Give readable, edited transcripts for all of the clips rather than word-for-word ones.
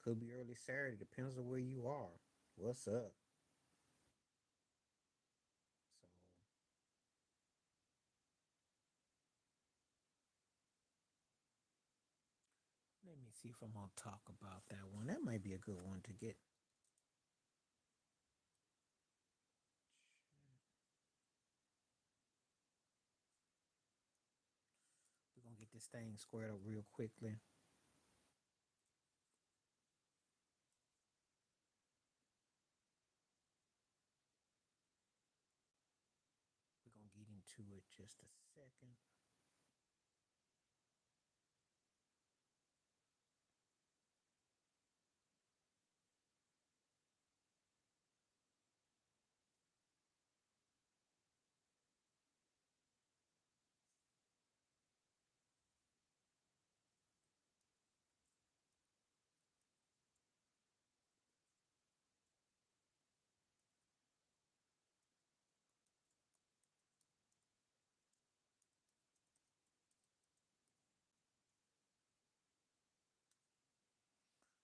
Could be early Saturday. Depends on where you are. What's up? So let me see if I'm gonna talk about that one. That might be a good one to get. We're gonna get this thing squared up real quickly. We're gonna get into it just a second.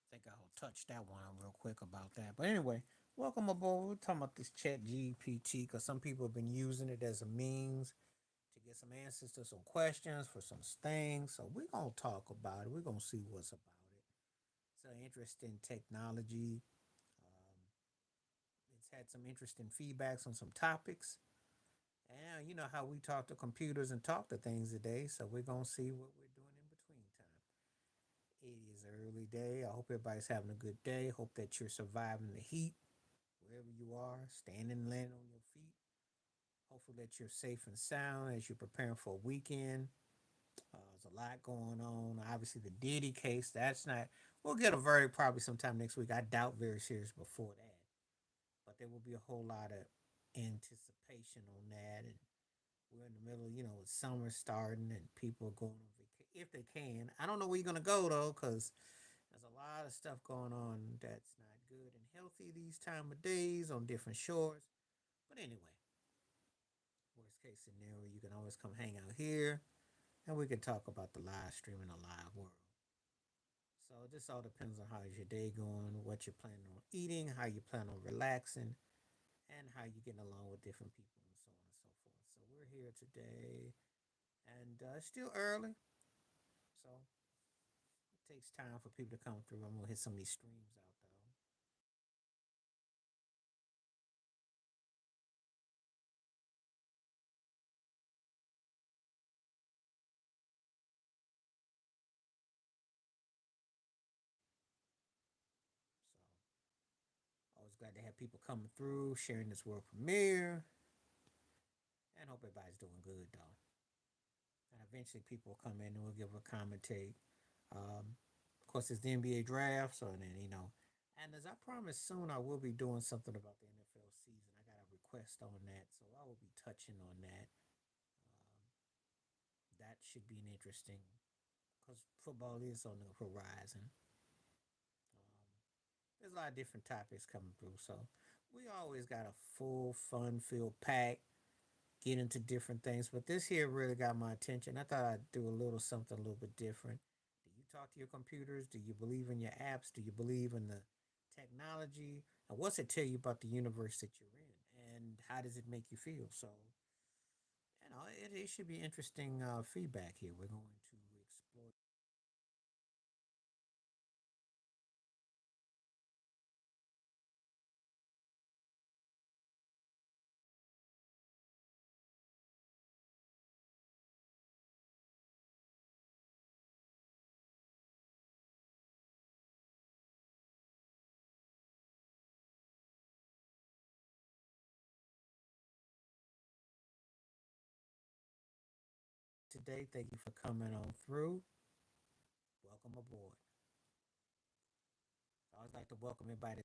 I think I'll touch that one real quick about that. But anyway, welcome aboard. We're talking about this Chat GPT because some people have been using it as a means to get some answers to some questions for some things. So we're gonna talk about it. We're gonna see what's about it. It's an interesting technology. Um, it's had some interesting feedbacks on some topics. And you know how we talk to computers and talk to things today. So we're gonna see what we're doing in between time. It is an early day. I hope everybody's having a good day. Hope that you're surviving the heat wherever you are, standing and landing on your feet. Hopefully that you're safe and sound as you're preparing for a weekend. There's a lot going on. Obviously, the Diddy case, that's not, we'll get a verdict probably sometime next week. I doubt very serious before that. But there will be a whole lot of anticipation on that. And we're in the middle, with summer starting and people are going on vacation if they can. I don't know where you're going to go though, because there's a lot of stuff going on that's not good and healthy these time of days on different shores. But anyway, worst case scenario, you can always come hang out here and we can talk about the live stream in a live world. So this all depends on how's your day going, what you're planning on eating, how you plan on relaxing, and how you're getting along with different people and so on and so forth. So we're here today, and it's still early, so it takes time for people to come through. I'm gonna hit some of these streams out though. So always glad to have people coming through, sharing this world premiere, and hope everybody's doing good though. And eventually people will come in and we'll give a commentate. Of course, it's the NBA draft, so then and as I promised, soon I will be doing something about the NFL season. I got a request on that, so I will be touching on that. That should be an interesting because football is on the horizon. There's a lot of different topics coming through, so we always got a full, fun-filled pack. Get into different things, but this here really got my attention. I thought I'd do a little something a little bit different. Do you talk to your computers? Do you believe in your apps? Do you believe in the technology? And what's it tell you about the universe that you're in? And how does it make you feel? So, it should be interesting feedback here. We're going to explore. Today. Thank you for coming on through. Welcome aboard. I always like to welcome everybody.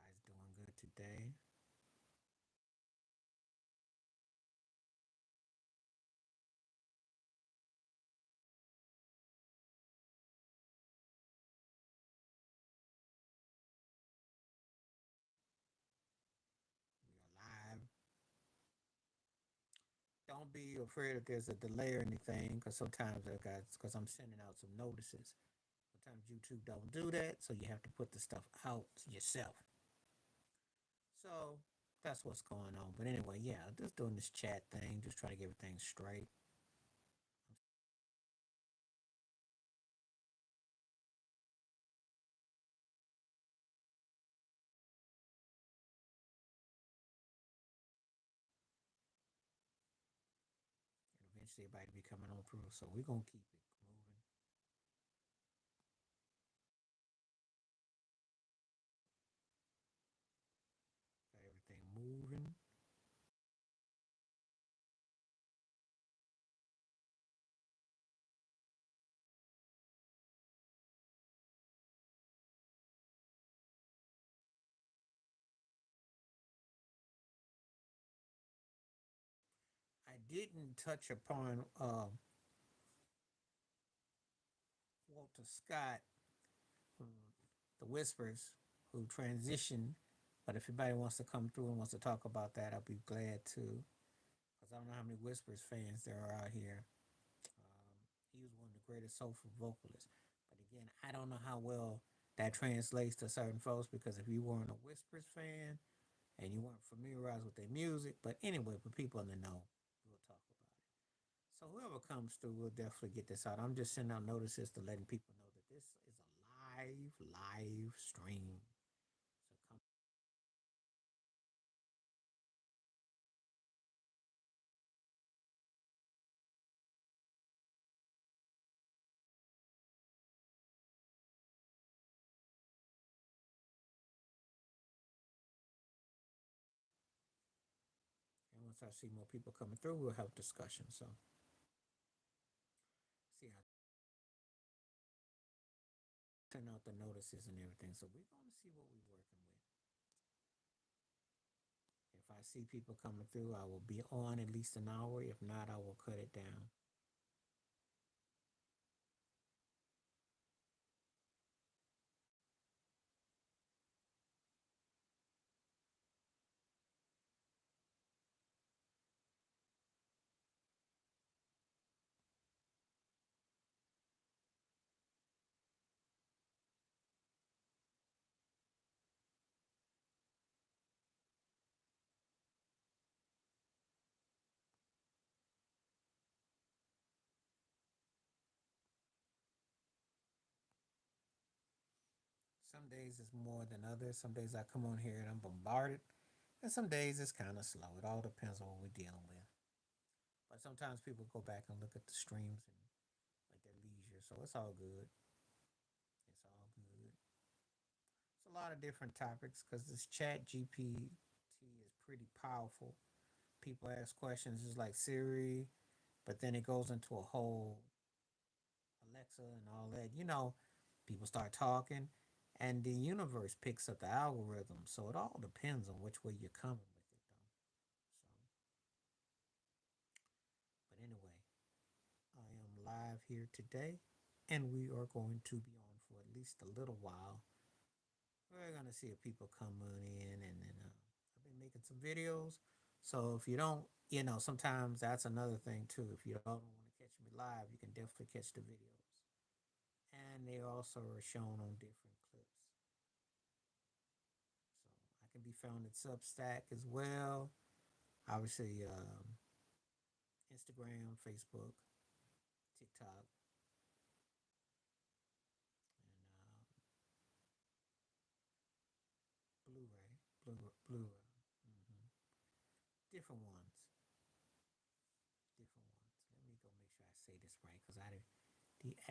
Everybody's doing good today. We are live. don't be afraid if there's a delay or anything, because sometimes I got because I'm sending out some notices. Sometimes YouTube don't do that, so you have to put the stuff out yourself. So that's what's going on. But anyway, yeah, just doing this chat thing, just trying to get everything straight. And eventually everybody be coming on through. So we're gonna keep it moving. Got everything moving. I didn't touch upon Walter Scott, who, the Whispers, who transitioned. But if anybody wants to come through and wants to talk about that, I'll be glad to. Because I don't know how many Whispers fans there are out here. He was one of the greatest soulful vocalists. But again, I don't know how well that translates to certain folks because if you weren't a Whispers fan and you weren't familiarized with their music, but anyway, for people in the know, we'll talk about it. So whoever comes through, we'll definitely get this out. I'm just sending out notices to letting people know that this is a live stream. So come. And once I see more people coming through, we'll have discussion. So see, I send out the notices and everything. So we're going to see what we're working with. If I see people coming through, I will be on at least an hour. If not, I will cut it down. Some days it's more than others. Some days I come on here and I'm bombarded, and some days it's kind of slow. It all depends on what we're dealing with. But sometimes people go back and look at the streams and at their leisure, so it's all good. It's all good. It's a lot of different topics because this Chat GPT is pretty powerful. People ask questions just like Siri, but then it goes into a whole Alexa and all that. People start talking, and the universe picks up the algorithm. So it all depends on which way you're coming with it, though. But anyway, I am live here today, and we are going to be on for at least a little while. We're gonna see if people come on in, and then I've been making some videos. So if you don't, sometimes that's another thing too. If you don't want to catch me live, you can definitely catch the videos, and they also are shown on different clips. So I can be found at Substack as well. Obviously, Instagram, Facebook, TikTok, and Blu-ray, Blu-ray, hmm different ones, different ones. Let me go make sure I say this right because I did the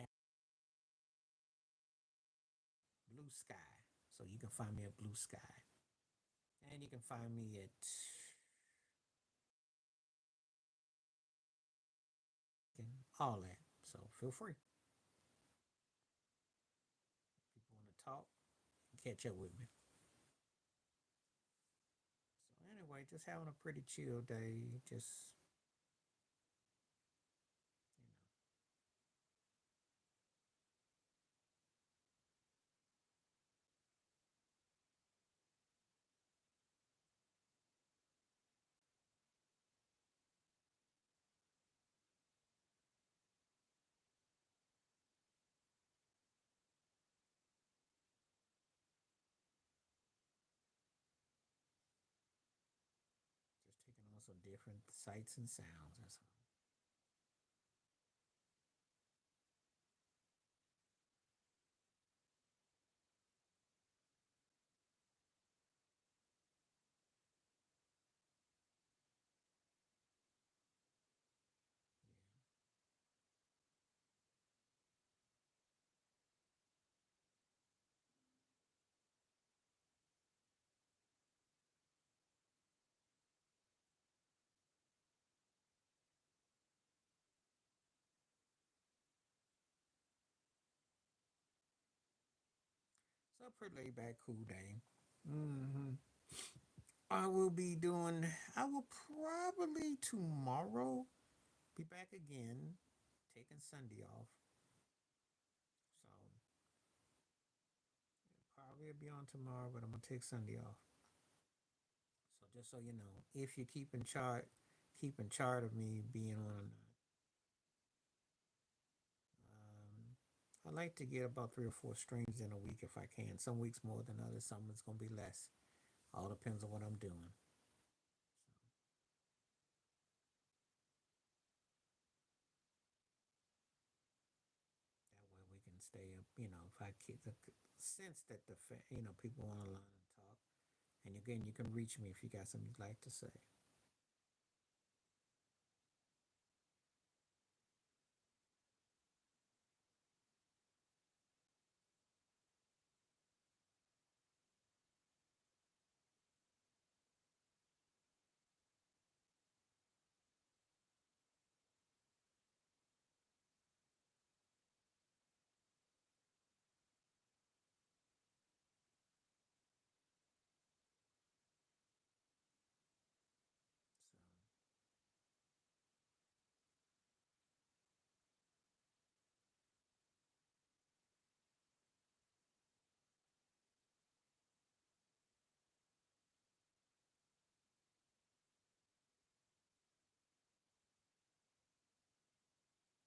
Blue Sky. So you can find me at Blue Sky, and you can find me at all that. So feel free. If people want to talk, catch up with me. So anyway, just having a pretty chill day. Just you know, also different sights and sounds. That's all. So a pretty laid back, cool day. Hmm. I will be doing. I will probably tomorrow be back again, taking Sunday off. So probably will be on tomorrow, but I'm gonna take Sunday off. So just so you know, if you keep in chart of me being on or not. I like to get about 3 or 4 streams in a week if I can. Some weeks more than others. Some it's gonna be less. All depends on what I'm doing. That way we can stay up. If I keep the sense that people want to learn and talk. And again, you can reach me if you got something you'd like to say.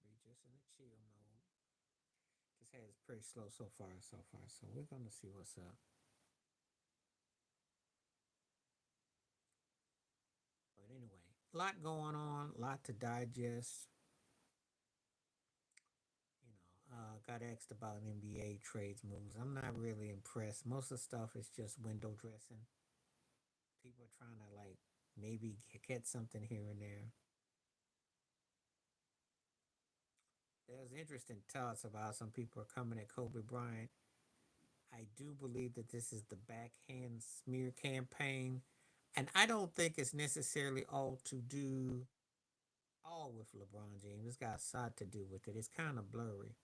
So we just in a chill mode. This head is pretty slow so far, so far. So we're gonna see what's up. But anyway, a lot going on, a lot to digest. Got asked about NBA trades moves. I'm not really impressed. Most of the stuff is just window dressing. People are trying to like maybe get something here and there. There's interesting thoughts about some people are coming at Kobe Bryant. I do believe that this is the backhand smear campaign, and I don't think it's necessarily all to do all with LeBron James. It's got a lot to do with it. It's kind of blurry,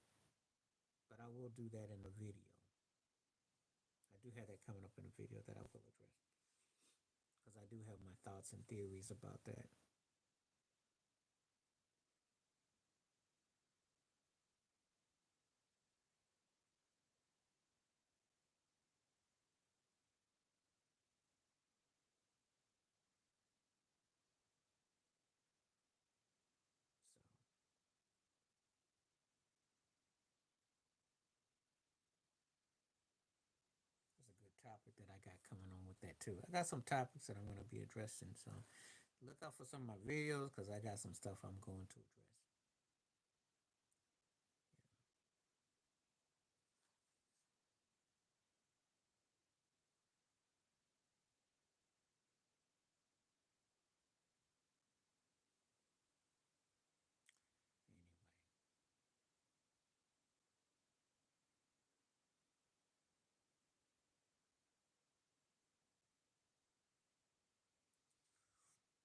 but I will do that in a video. I do have that coming up in a video that I will address because I do have my thoughts and theories about that. So it's a good topic that I got coming on with that too. I got some topics that I'm going to be addressing. So look out for some of my videos because I got some stuff I'm going to address.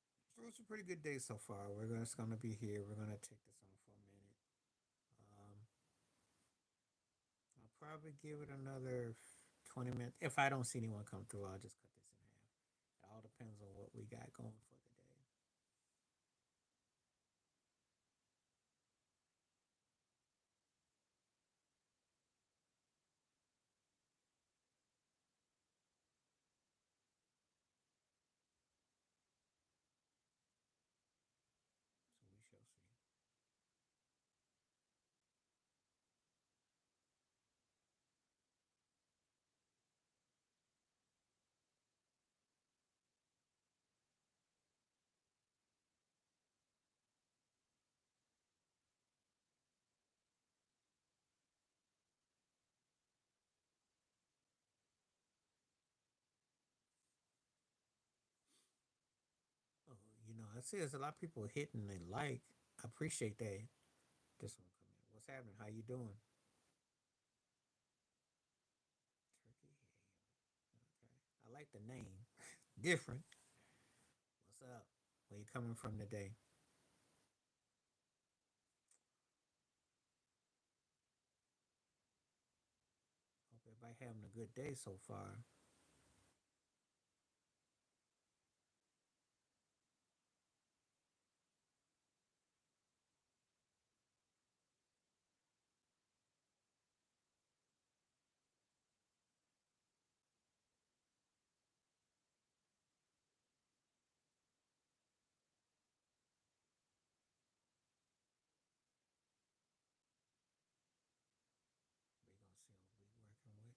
Anyway, so it's a pretty good day so far. Just going to be here. We're going to take this on for a minute. Um, I'll probably give it another 20 minutes. If I don't see anyone come through, I'll just cut this in half. It all depends on what we got going for the day. So we shall see. I see there's a lot of people hitting and like. I appreciate that. This one come in. What's happening? How you doing? Turkey ham. Okay. I like the name. Different. What's up? Where you coming from today? Hope everybody having a good day so far. We gonna see what we working with.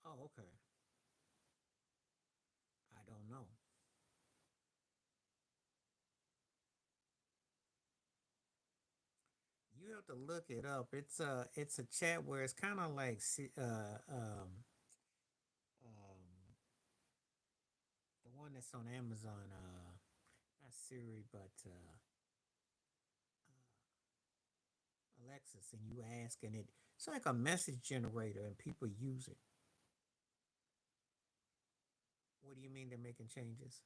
Oh, okay. I don't know. You have to look it up. It's a chat where it's kind of like the one that's on Amazon. Not Siri, but Alexis, and you ask, and it's like a message generator, and people use it. What do you mean they're making changes?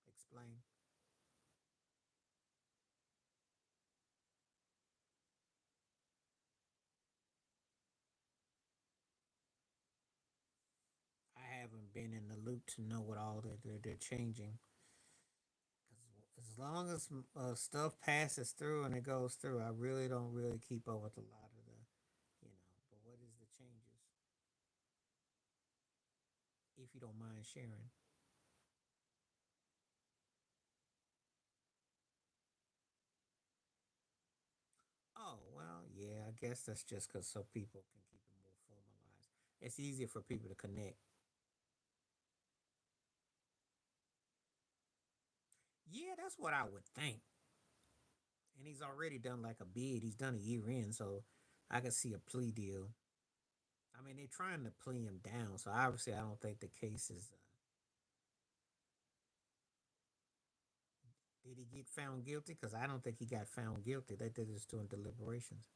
Explain. I haven't been in the loop to know what all that they're changing. Because as long as stuff passes through and it goes through, I really don't really keep up with a lot of the. But what is the changes? If you don't mind sharing. Oh well, yeah. I guess that's just because so people can keep it more formalized. It's easier for people to connect. Yeah, that's what I would think. And he's already done like a bid. He's done a year in, so I could see a plea deal. I mean, they're trying to plea him down, so obviously, I don't think the case is. Did he get found guilty? Because I don't think he got found guilty. They're just doing deliberations.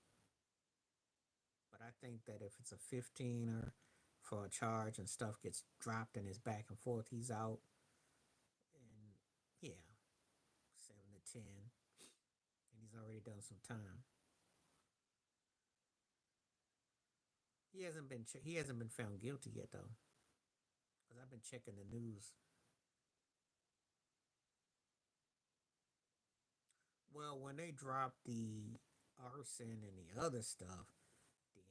But I think that if it's a 15er for a charge and stuff gets dropped and it's back and forth, he's out. And yeah, 7 to 10, and he's already done some time. He hasn't been found guilty yet though, because I've been checking the news. Well, when they drop the arson and the other stuff, then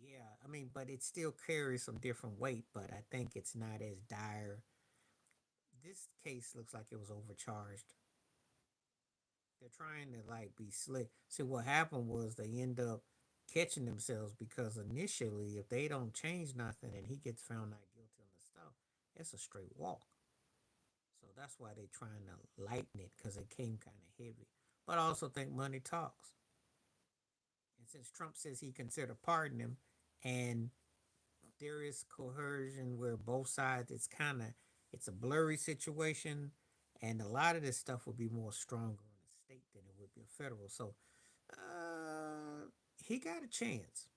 yeah, I mean, but it still carries some different weight. But I think it's not as dire. This case looks like it was overcharged. They're trying to like be slick. See, what happened was they end up catching themselves because initially, if they don't change nothing and he gets found not guilty on the stuff, it's a straight walk. So that's why they're trying to lighten it because it came kind of heavy. But I also think money talks. And since Trump says he considered pardoning him, and there is coercion where both sides, it's a blurry situation, and a lot of this stuff will be more stronger in a state than it would be a federal. So he got a chance.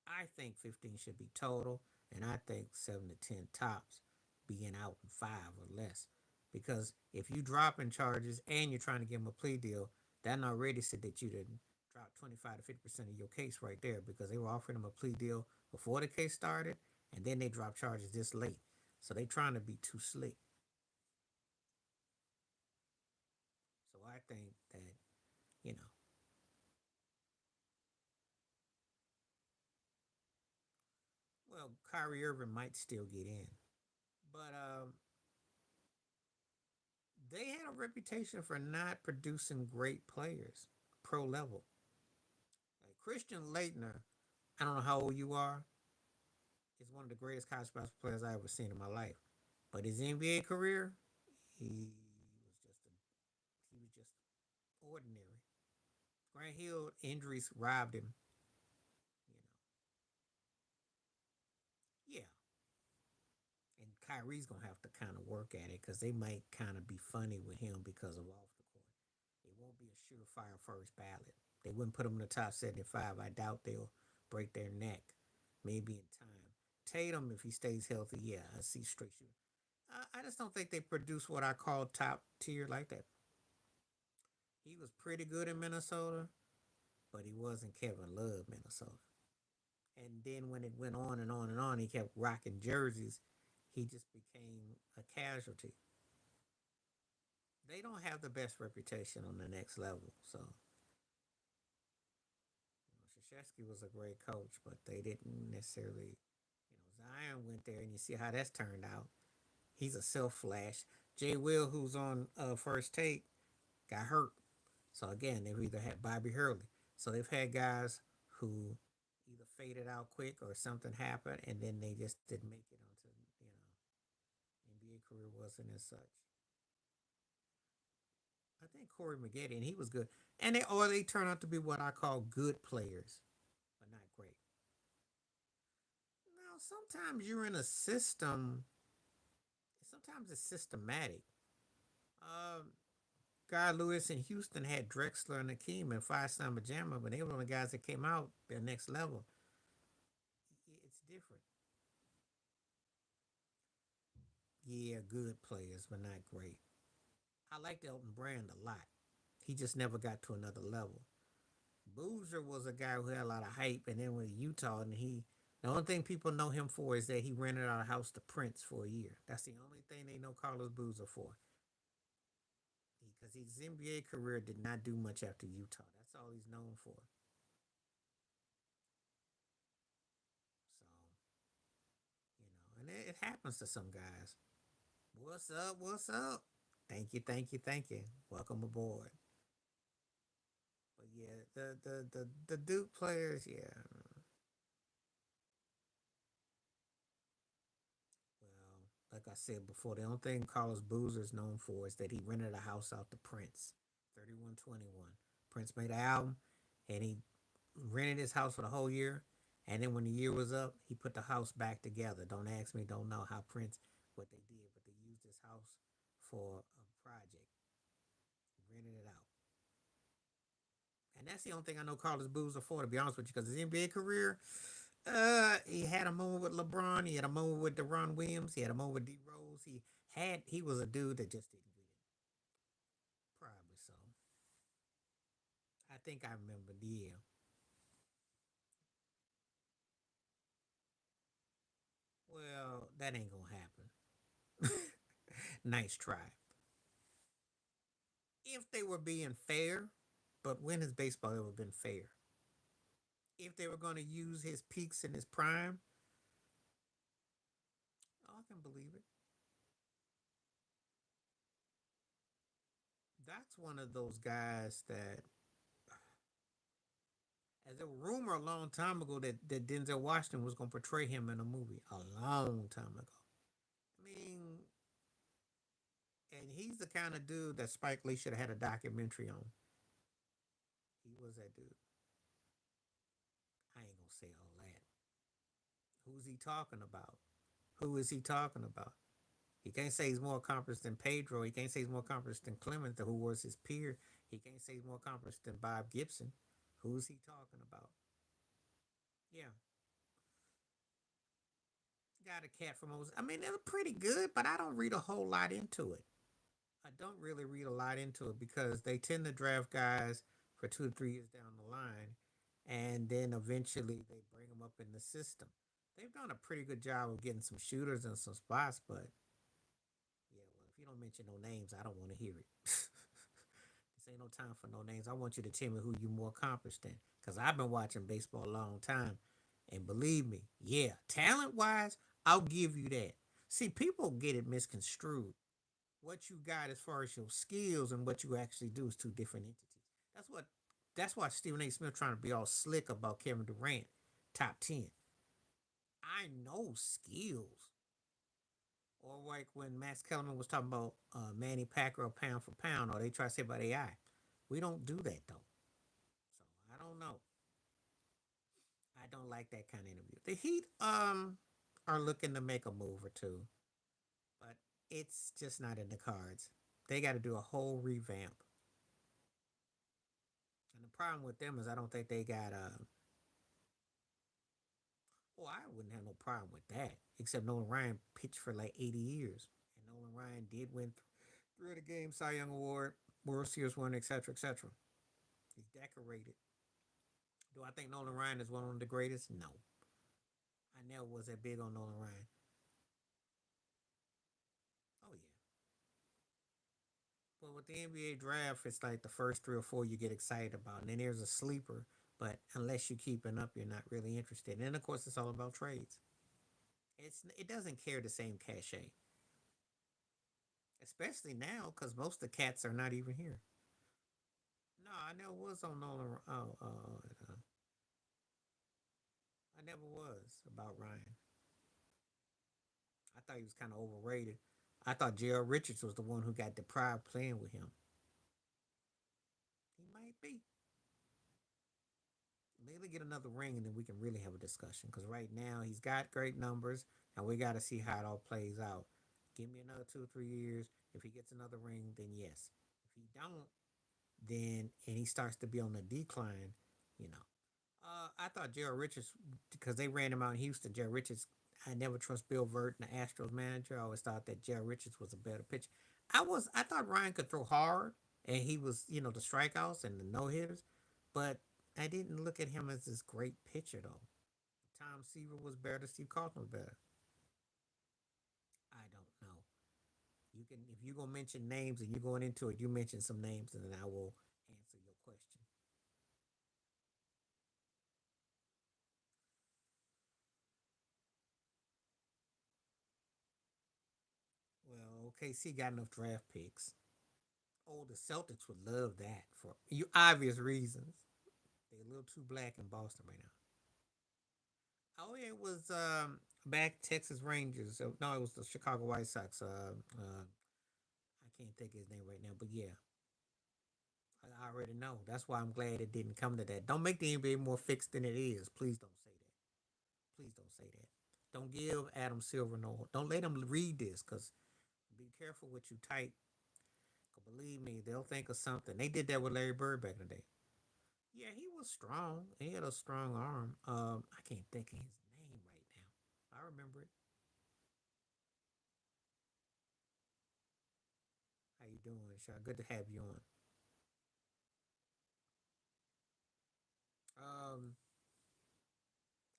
I think 15 should be total, and I think 7 to 10 tops, being out in 5 or less. Because if you drop in charges and you're trying to give him a plea deal, that already said that you didn't drop 25 to 50% of your case right there because they were offering him a plea deal before the case started, and then they dropped charges this late. So they trying to be too slick. So I think that, you know, well, Kyrie Irving might still get in. But they had a reputation for not producing great players, pro level. Like Christian Leitner, I don't know how old you are. is one of the greatest college basketball players I ever seen in my life. But his NBA career, he was just ordinary. Grant Hill injuries robbed him. You know, yeah. And Kyrie's gonna have to kind of work at it because they might kind of be funny with him because of off the court. It won't be a surefire first ballot. They wouldn't put him in the top 75. I doubt they'll break their neck. Maybe in time. Tatum, if he stays healthy, yeah, I see straight shooting. I just don't think they produce what I call top tier like that. He was pretty good in Minnesota, but he wasn't Kevin Love Minnesota. And then when it went on and on and on, he kept rocking jerseys. He just became a casualty. They don't have the best reputation on the next level. So, Krzyzewski was a great coach, but they didn't necessarily, Zion went there and you see how that's turned out. He's a self flash. Jay Will, who's on first take, got hurt. So again, they've either had Bobby Hurley. So they've had guys who either faded out quick or something happened, and then they just didn't make it onto NBA career wasn't as such. I think Corey Maggette, and he was good, and they turn out to be what I call good players, but not great. Now sometimes you're in a system. Sometimes it's systematic. Um, Guy Lewis in Houston had Drexler and Akeem and Five Summer Jammer, but they were the guys that came out their next level. It's different. Yeah, good players, but not great. I liked Elton Brand a lot. He just never got to another level. Boozer was a guy who had a lot of hype, and then with Utah, and the only thing people know him for is that he rented out a house to Prince for a year. That's the only thing they know Carlos Boozer for, because his NBA career did not do much after Utah. That's all he's known for. So and it happens to some guys. What's up? What's up? Thank you, thank you, thank you. Welcome aboard. But yeah, the Duke players, yeah. Well, like I said before, the only thing Carlos Boozer is known for is that he rented a house out to Prince, 3121. Prince made an album, and he rented his house for the whole year. And then when the year was up, he put the house back together. Don't ask me, don't know how Prince what they did, but they used this house for a project, rented it out. And that's the only thing I know Carlos Boozer for, to be honest with you, because his NBA career, he had a moment with LeBron, he had a moment with Deron Williams, he had a moment with D Rose. He was a dude that just didn't get it. Probably so. I think I remember. Yeah. Well, that ain't gonna happen. Nice try. If they were being fair, but when has baseball ever been fair? If they were going to use his peaks in his prime, I can believe it. That's one of those guys that, as a rumor a long time ago that Denzel Washington was going to portray him in a movie a long time ago. I mean, and he's the kind of dude that Spike Lee should have had a documentary on. He was that dude. I ain't gonna say all that. Who's he talking about? Who is he talking about? He can't say he's more accomplished than Pedro. He can't say he's more accomplished than Clement, who was his peer. He can't say he's more accomplished than Bob Gibson. Who's he talking about? Yeah, got a cat from Moses. I mean, they're pretty good, but I don't read a whole lot into it. I don't really read a lot into it because they tend to draft guys for 2 to 3 years down the line, and then eventually they bring them up in the system. They've done a pretty good job of getting some shooters and some spots, but yeah, well, if you don't mention no names, I don't want to hear it. This ain't no time for no names. I want you to tell me who you more accomplished in, because I've been watching baseball a long time, and believe me, yeah, talent wise, I'll give you that. See, people get it misconstrued. What you got as far as your skills and what you actually do is two different entities. That's what. That's why Stephen A. Smith trying to be all slick about Kevin Durant, top 10. I know skills. Or like when Max Kellerman was talking about Manny Pacquiao pound for pound, or they try to say about AI. We don't do that though. So I don't know. I don't like that kind of interview. The Heat are looking to make a move or two, but it's just not in the cards. They got to do a whole revamp. And the problem with them is I don't think they got well, I wouldn't have no problem with that. Except Nolan Ryan pitched for like 80 years. And Nolan Ryan did win three of the game, Cy Young Award, World Series winner, etc., etc. He's decorated. Do I think Nolan Ryan is one of the greatest? No. I never was that big on Nolan Ryan. Oh, yeah. But with the NBA draft, it's like the first three or four you get excited about. And then there's a sleeper. But unless you're keeping up, you're not really interested. And then, of course, it's all about trades. It doesn't carry the same cachet, especially now because most of the cats are not even here. No, I never was on Nolan. I never was about Ryan. I thought he was kind of overrated. I thought J.R. Richards was the one who got deprived playing with him. He might be. Maybe get another ring and then we can really have a discussion. Because right now he's got great numbers and we got to see how it all plays out. Give me another 2 or 3 years. If he gets another ring, then yes. If he don't, then and he starts to be on the decline, you know. I thought Gerald Richards because they ran him out in Houston. Gerald Richards, I never trust Bill Vert, the Astros manager. I always thought that Gerald Richards was a better pitcher. I thought Ryan could throw hard, and he was the strikeouts and the no hitters, but I didn't look at him as this great pitcher though. Tom Seaver was better. Steve Kaufman was better. I don't know. You can if you gonna mention names and you're going into it, you mention some names and then I will answer your question. Well, OKC got enough draft picks. Oh, the Celtics would love that for you obvious reasons. They're a little too black in Boston right now. Oh, yeah, it was back Texas Rangers. No, it was the Chicago White Sox. I can't think of his name right now, but yeah, I already know. That's why I'm glad it didn't come to that. Don't make the NBA more fixed than it is. Please don't say that. Please don't say that. Don't give Adam Silver no. Don't let him read this, cause be careful what you type. 'Cause believe me, they'll think of something. They did that with Larry Bird back in the day. Yeah, he was strong. He had a strong arm. I can't think of his name right now. I remember it. How you doing, Shah? Good to have you on. Um,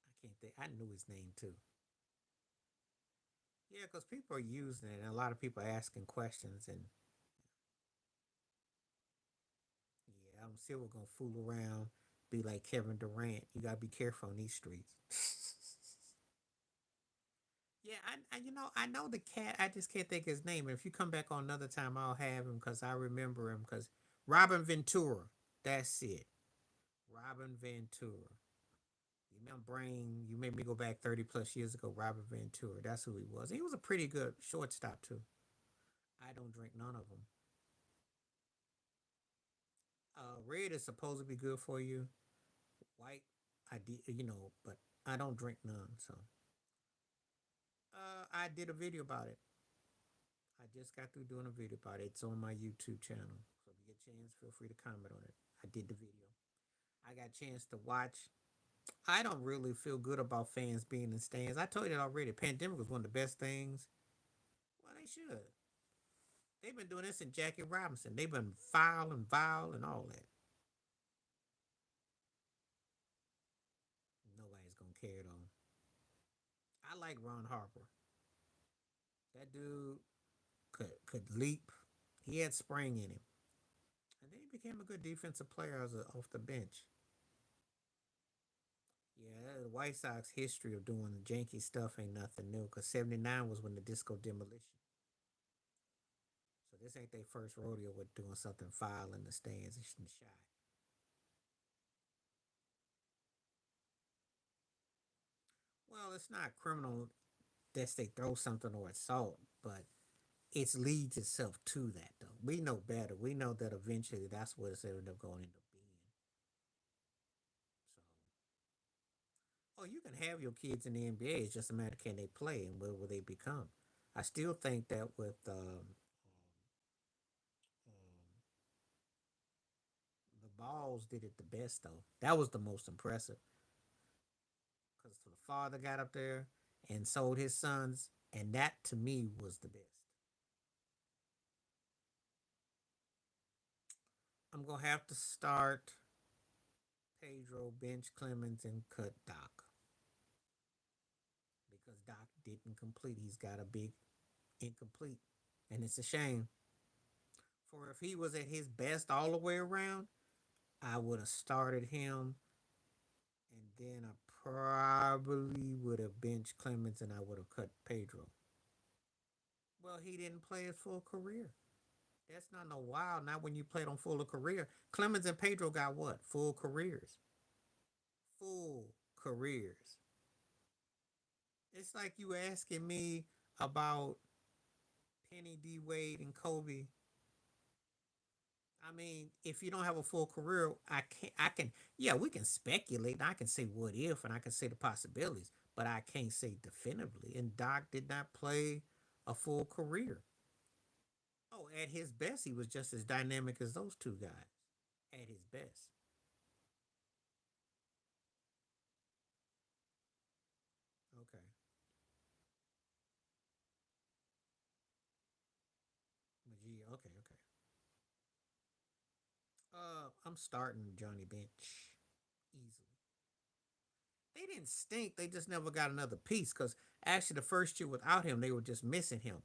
I can't think. I knew his name too. Yeah, because people are using it, and a lot of people are asking questions, and yeah, I'm still gonna fool around, be like Kevin Durant. You gotta be careful on these streets. Yeah, I know the cat. I just can't think of his name. And if you come back on another time, I'll have him because I remember him. Because Robin Ventura, that's it. Robin Ventura. You know, brain. You made me go back 30 plus years ago. Robin Ventura. That's who he was. He was a pretty good shortstop too. I don't drink none of them. Red is supposed to be good for you. White, I did, but I don't drink none. So, I did a video about it. I just got through doing a video about it. It's on my YouTube channel. So if you get a chance, feel free to comment on it. I did the video. I got a chance to watch. I don't really feel good about fans being in stands. I told you that already. Pandemic was one of the best things. Well, they should. They've been doing this in Jackie Robinson. They've been foul and vile and all that. Nobody's gonna care though. I like Ron Harper. That dude could leap. He had spring in him, and then he became a good defensive player off the bench. Yeah, the White Sox history of doing the janky stuff ain't nothing new. Cause '79 was when the disco demolition. So this ain't their first rodeo with doing something foul in the stands and shy. Well, it's not criminal that they throw something or assault, but it leads itself to that though. We know better. We know that eventually that's what it's ended up going into being. So, oh, you can have your kids in the NBA. It's just a matter can they play and what will they become. I still think that with the balls did it the best though. That was the most impressive because the father got up there and sold his sons, and that to me was the best. I'm gonna have to start Pedro, bench Clemens, and cut Doc because Doc didn't complete. He's got a big incomplete, and it's a shame. For if he was at his best all the way around, I would have started him, and then I probably would have benched Clemens, and I would have cut Pedro. Well, he didn't play his full career. That's not no wild. Not when you played on full career. Clemens and Pedro got what? Full careers. Full careers. It's like you asking me about Penny D Wade and Kobe. I mean, if you don't have a full career, I can yeah, we can speculate and I can say what if and I can say the possibilities, but I can't say definitively. And Doc did not play a full career. Oh, at his best, he was just as dynamic as those two guys. At his best. Okay. Magia. Okay, okay. I'm starting Johnny Bench easily. They didn't stink. They just never got another piece because actually the first year without him, they were just missing him.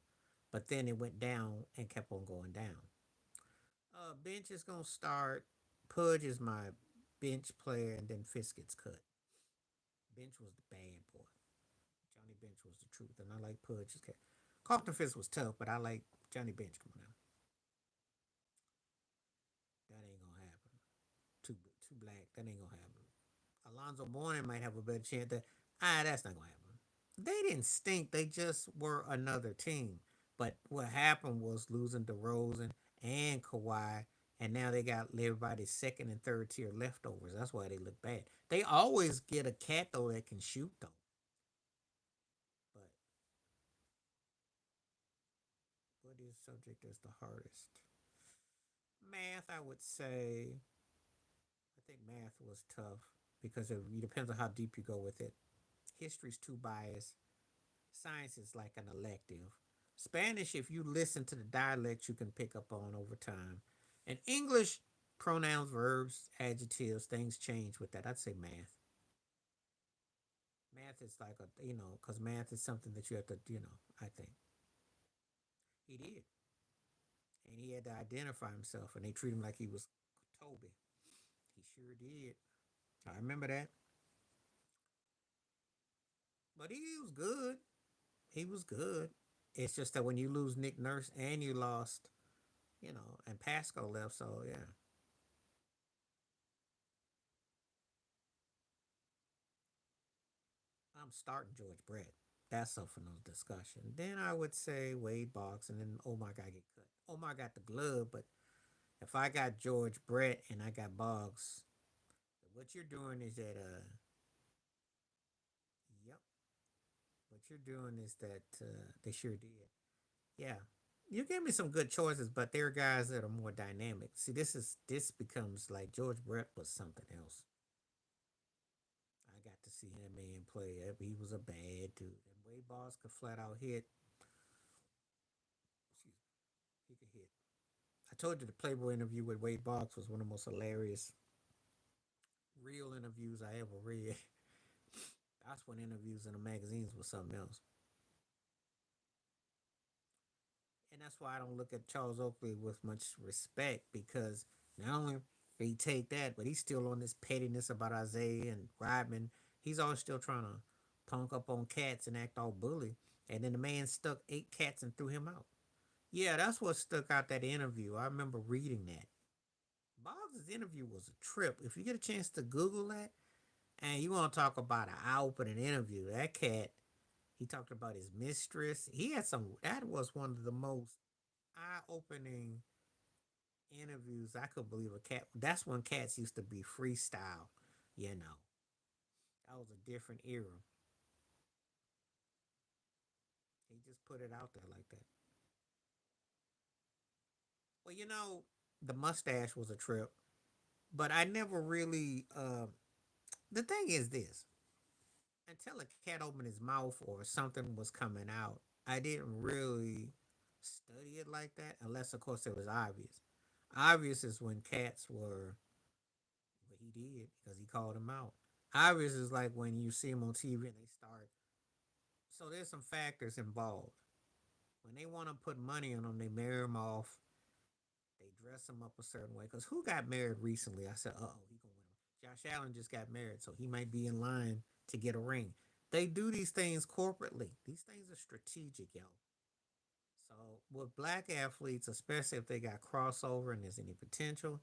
But then it went down and kept on going down. Bench is gonna start. Pudge is my bench player, and then Fisk gets cut. Bench was the bad boy. Johnny Bench was the truth, and I like Pudge's cat. Carlton Fisk was tough, but I like Johnny Bench. Come on now, that ain't gonna happen. Too black. That ain't gonna happen. Alonzo Mourning might have a better chance. That's not gonna happen. They didn't stink. They just were another team. But what happened was losing DeRozan and Kawhi, and now they got everybody's second and third tier leftovers. That's why they look bad. They always get a cat though that can shoot though. But what is subject is the hardest? Math, I would say. I think math was tough because it depends on how deep you go with it. History's too biased. Science is like an elective. Spanish, if you listen to the dialect, you can pick up on over time. And English, pronouns, verbs, adjectives, things change with that. I'd say math. Math is like because math is something that you have to, I think. He did. And he had to identify himself, and they treat him like he was Toby. He sure did. I remember that. But he was good. He was good. It's just that when you lose Nick Nurse and you lost, and Pascal left, so yeah. I'm starting George Brett. That's up for no discussion. Then I would say Wade Boggs, and then Omar got to get cut. Omar got the glove, but if I got George Brett and I got Boggs, what you're doing is that yep, what you're doing is that they sure did. Yeah, you gave me some good choices, but there are guys that are more dynamic. See, this becomes like George Brett was something else. I got to see him man play. He was a bad dude. And Wade Boggs could flat out hit. Excuse me, he could hit. I told you the Playboy interview with Wade Boggs was one of the most hilarious real interviews I ever read. That's when interviews in the magazines was something else. And that's why I don't look at Charles Oakley with much respect because not only did he take that, but he's still on this pettiness about Isaiah and Rodman. He's always still trying to punk up on cats and act all bully. And then the man stuck 8 cats and threw him out. Yeah, that's what stuck out that interview. I remember reading that. Boggs' interview was a trip. If you get a chance to Google that, And you want to talk about an eye-opening interview? That cat, he talked about his mistress. He had some. That was one of the most eye-opening interviews I could believe. A cat. That's when cats used to be freestyle. You know, that was a different era. He just put it out there like that. Well, the mustache was a trip, but I never really. The thing is this: until a cat opened his mouth or something was coming out, I didn't really study it like that, unless of course it was obvious. Obvious is when cats were what he did because he called them out. Obvious is like when you see them on TV and they start. So there's some factors involved. When they want to put money on them, they marry them off. They dress them up a certain way. Because who got married recently? I said, oh, he gonna win. Josh Allen just got married, so he might be in line to get a ring. They do these things corporately. These things are strategic, yo. So with black athletes, especially if they got crossover and there's any potential,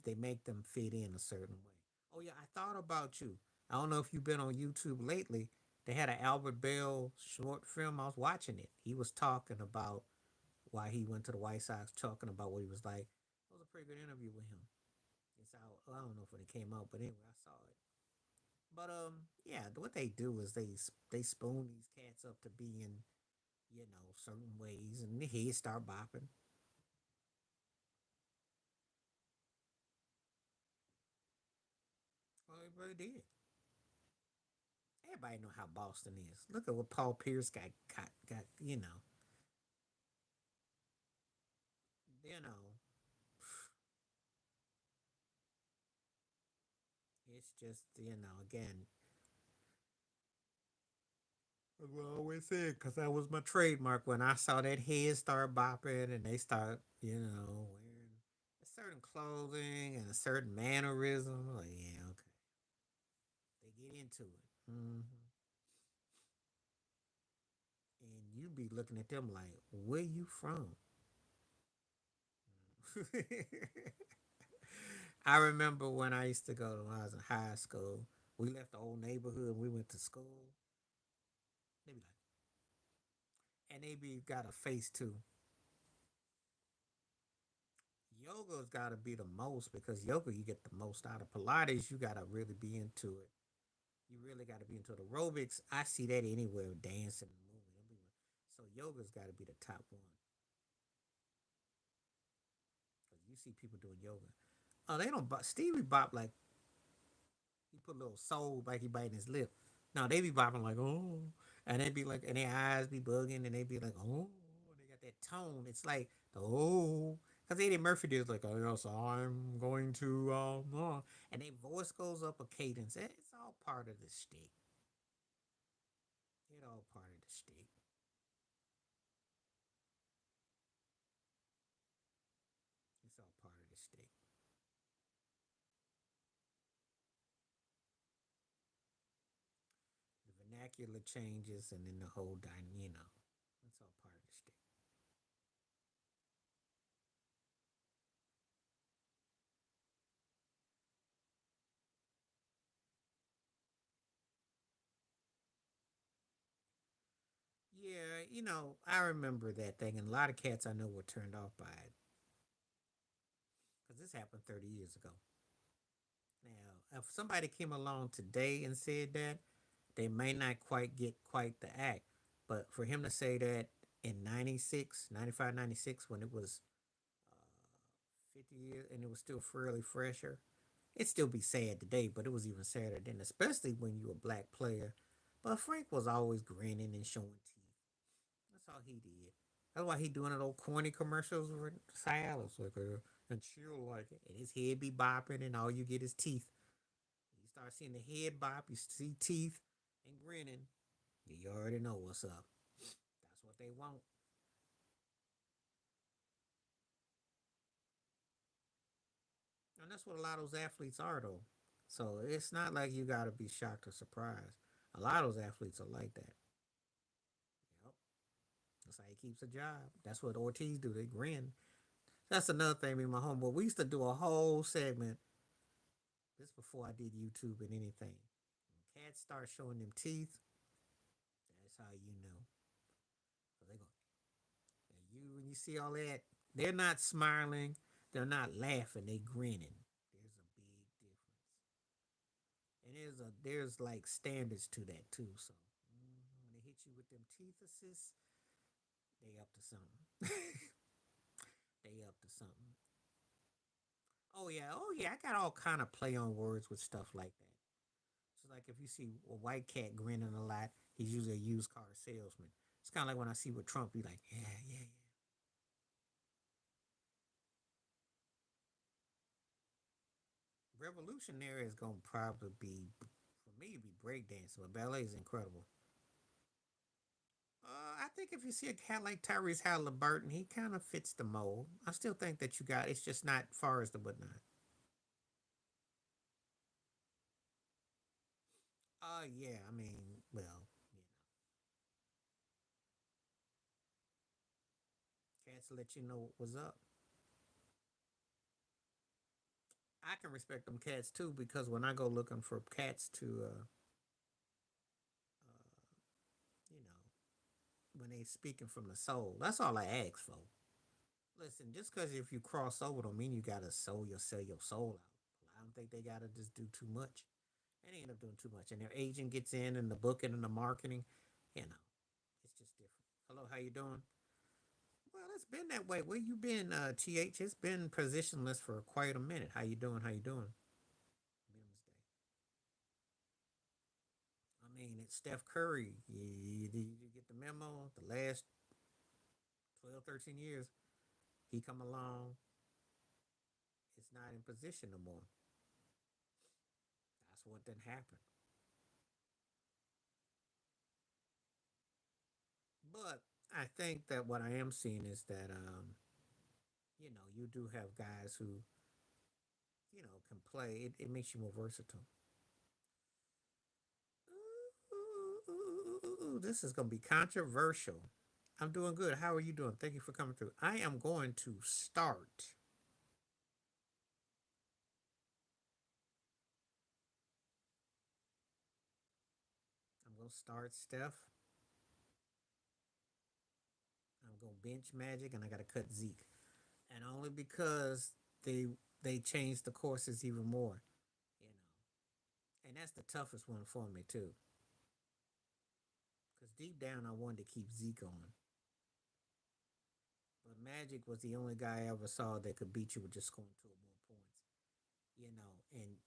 they make them fit in a certain way. Oh yeah, I thought about you. I don't know if you've been on YouTube lately. They had an Albert Bell short film. I was watching it. He was talking about why he went to the White Sox, talking about what he was like. It was a pretty good interview with him. It's out. I don't know if it came out, but anyway, I saw it. But yeah, what they do is they spoon these cats up to be in certain ways, and the heads start bopping. Well, everybody did. Everybody know how Boston is. Look at what Paul Pierce got. You know. It's just again. That's what I always said, because that was my trademark when I saw that head start bopping and they start, wearing a certain clothing and a certain mannerism. Like, yeah, okay. They get into it. And you be looking at them like, where you from? I remember when I used to go when I was in high school. We left the old neighborhood and we went to school. They be like, and they be got a face too. Yoga's got to be the most because yoga you get the most out of. Pilates you got to really be into it. You really got to be into it. Aerobics I see that anywhere, dancing and moving. So yoga's got to be the top one because you see people doing yoga. Oh, they don't. Stevie bop like he put a little soul like he biting his lip. No, they be bopping like oh, and they be like, and their eyes be bugging, and they be like oh, they got that tone. It's like the oh, because Eddie Murphy did like oh yes, I'm going to and their voice goes up a cadence. It's all part of the stick. It all part of the stick. It's all part of the stick. The vernacular changes, and then the whole it's all part of the stick. Yeah, I remember that thing, and a lot of cats I know were turned off by it because this happened 30 years ago. Now, if somebody came along today and said that, they may not quite get quite the act. But for him to say that in 96, 95, 96, when it was 50 years and it was still fairly fresher, it'd still be sad today, but it was even sadder then, especially when you were a black player. But Frank was always grinning and showing teeth. That's all he did. That's why he doing it old corny commercials with Cialis, like and chill like it. And his head be bopping, and all you get is teeth. You start seeing the head bop, you see teeth and grinning. You already know what's up. That's what they want. And that's what a lot of those athletes are, though. So it's not like you got to be shocked or surprised. A lot of those athletes are like that. Yep. That's how he keeps a job. That's what Ortiz do. They grin. That's another thing, me and my homeboy. We used to do a whole segment This before I did YouTube and anything. When cats start showing them teeth, that's how you know. 'Cause they go, and you when you see all that, they're not smiling, they're not laughing, they grinning. There's a big difference, and there's like standards to that too. So when they hit you with them teeth assists, they up to something. They up to something. Oh yeah, I got all kind of play on words with stuff like that. So like if you see a white cat grinning a lot, he's usually a used car salesman. It's kind of like when I see with Trump, be like, yeah, yeah, yeah. Revolutionary is gonna probably be for me to be breakdancing, but ballet is incredible. I think if you see a cat like Tyrese Halliburton, he kind of fits the mold. I still think that you got it's just not Forrest or whatnot. Yeah, I mean, well, cats let you know what was up. I can respect them cats too because when I go looking for cats to, you know, when they speaking from the soul, that's all I ask for. Listen, just because if you cross over don't mean you gotta sell your soul out. I don't think they gotta just do too much. And they end up doing too much, and their agent gets in, and the booking and the marketing. You know, it's just different. Hello, how you doing? Well, it's been that way. Where you been, Th? It's been positionless for quite a minute. How you doing? How you doing? Day. I mean, it's Steph Curry. You get the memo? The last 12, 13 years, he come along. It's not in position no more. That's what didn't happen. But I think that what I am seeing is that, you do have guys who, can play. It makes you more versatile. Ooh, this is going to be controversial. I'm doing good. How are you doing? Thank you for coming through. I am going to start. I'm going to start Steph. I'm going to bench Magic, and I got to cut Zeke. And only because they they changed the courses even more, you know. And that's the toughest one for me too. Because deep down, I wanted to keep Zeke on. But Magic was the only guy I ever saw that could beat you with just scoring two or more points. And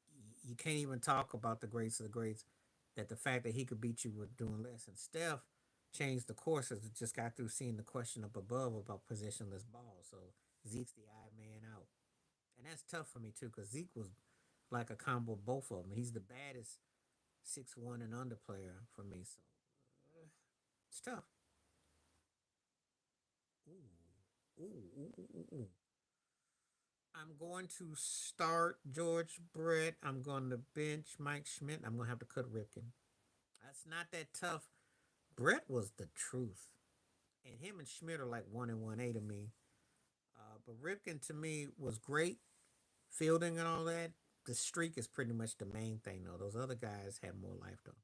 you can't even talk about the greats of the greats. That the fact that he could beat you with doing less. And Steph changed the courses. Just got through seeing the question up above about possessionless ball. So Zeke's the odd man out. And that's tough for me too, because Zeke was like a combo of both of them. He's the baddest 6'1" and under player for me. So it's tough. Ooh, ooh, ooh, ooh, ooh. I'm going to start George Brett. I'm going to bench Mike Schmidt. I'm going to have to cut Ripken. That's not that tough. Brett was the truth. And him and Schmidt are like 1 and 1 A to me. But Ripken to me was great fielding and all that. The streak is pretty much the main thing though. Those other guys have more life though.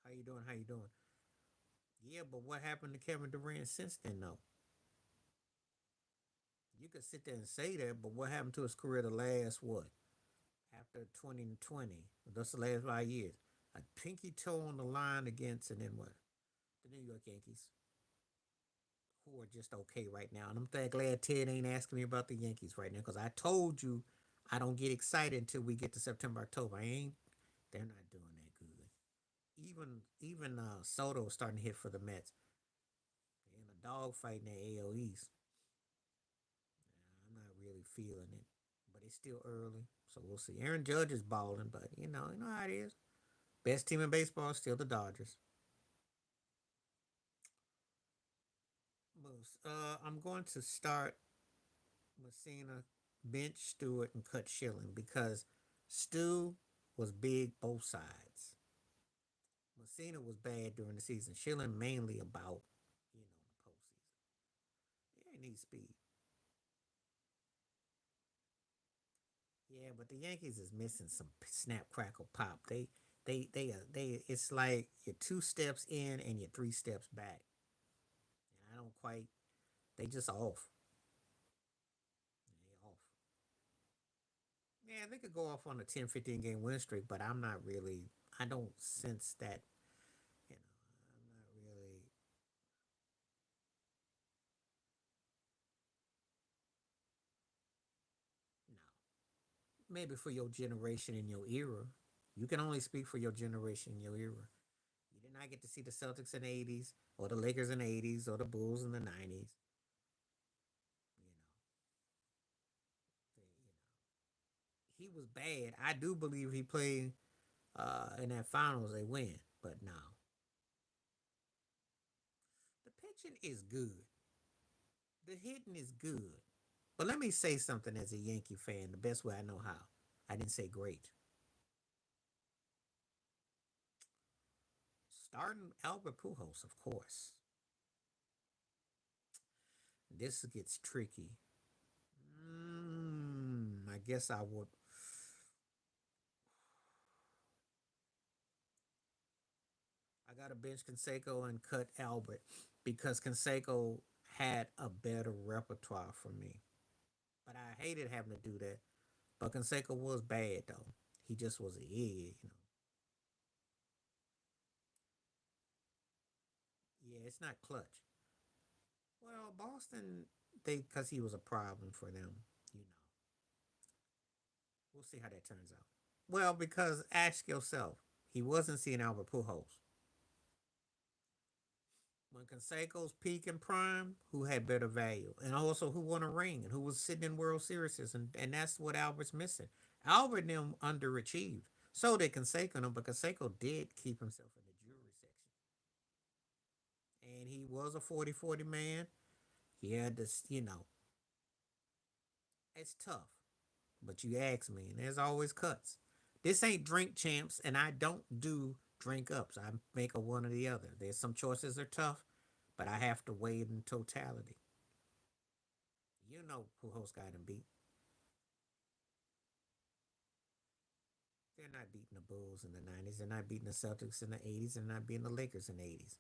How you doing? How you doing? Yeah, but what happened to Kevin Durant since then though? You could sit there and say that, but what happened to his career the last what? After 2020, that's the last 5 years. A pinky toe on the line against, and then what? The New York Yankees, who are just okay right now. And I'm glad Ted ain't asking me about the Yankees right now because I told you I don't get excited until we get to September, October. I ain't. They're not doing that good. Even Soto starting to hit for the Mets. They're in a dog fight in the AL East. I'm not really feeling it, but it's still early, so we'll see. Aaron Judge is balling, but you know how it is. Best team in baseball is still the Dodgers. Moose. I'm going to start Messina, bench Stewart, and cut Schilling because Stu was big both sides. Messina was bad during the season. Schilling mainly about the postseason. Yeah, he needs speed. Yeah, but the Yankees is missing some snap crackle pop. They. It's like you're two steps in and you're three steps back. And I don't quite. They just off. They off. Yeah, they could go off on a 10, 15 game win streak, but I'm not really. I don't sense that. You know, I'm not really. No, maybe for your generation and your era. You can only speak for your generation and your era. You did not get to see the Celtics in the 80s or the Lakers in the 80s or the Bulls in the 90s. You know, he was bad. I do believe he played in that finals they win, but no. The pitching is good. The hitting is good. But let me say something as a Yankee fan, the best way I know how. I didn't say great. Starting Albert Pujols, of course. This gets tricky. I guess I would. I got to bench Conseco and cut Albert because Conseco had a better repertoire for me. But I hated having to do that. But Conseco was bad though. He just was a idiot, you know. Yeah, it's not clutch. Well, Boston, they because he was a problem for them, you know. We'll see how that turns out. Well, because ask yourself, he wasn't seeing Albert Pujols. When Canseco's peak and prime, who had better value, and also who won a ring and who was sitting in World Series, and that's what Albert's missing. Albert and them underachieved. So did Canseco, and them, but Canseco did keep himself in the jewelry section, and he was a 40-40 man. He had this, you know, it's tough. But you ask me, and there's always cuts. This ain't drink champs, and I don't do drink ups. I make a one or the other. There's some choices that are tough, but I have to weigh it in totality. You know who host got him beat. They're not beating the Bulls in the 90s. They're not beating the Celtics in the 80s. They're not beating the Lakers in the 80s.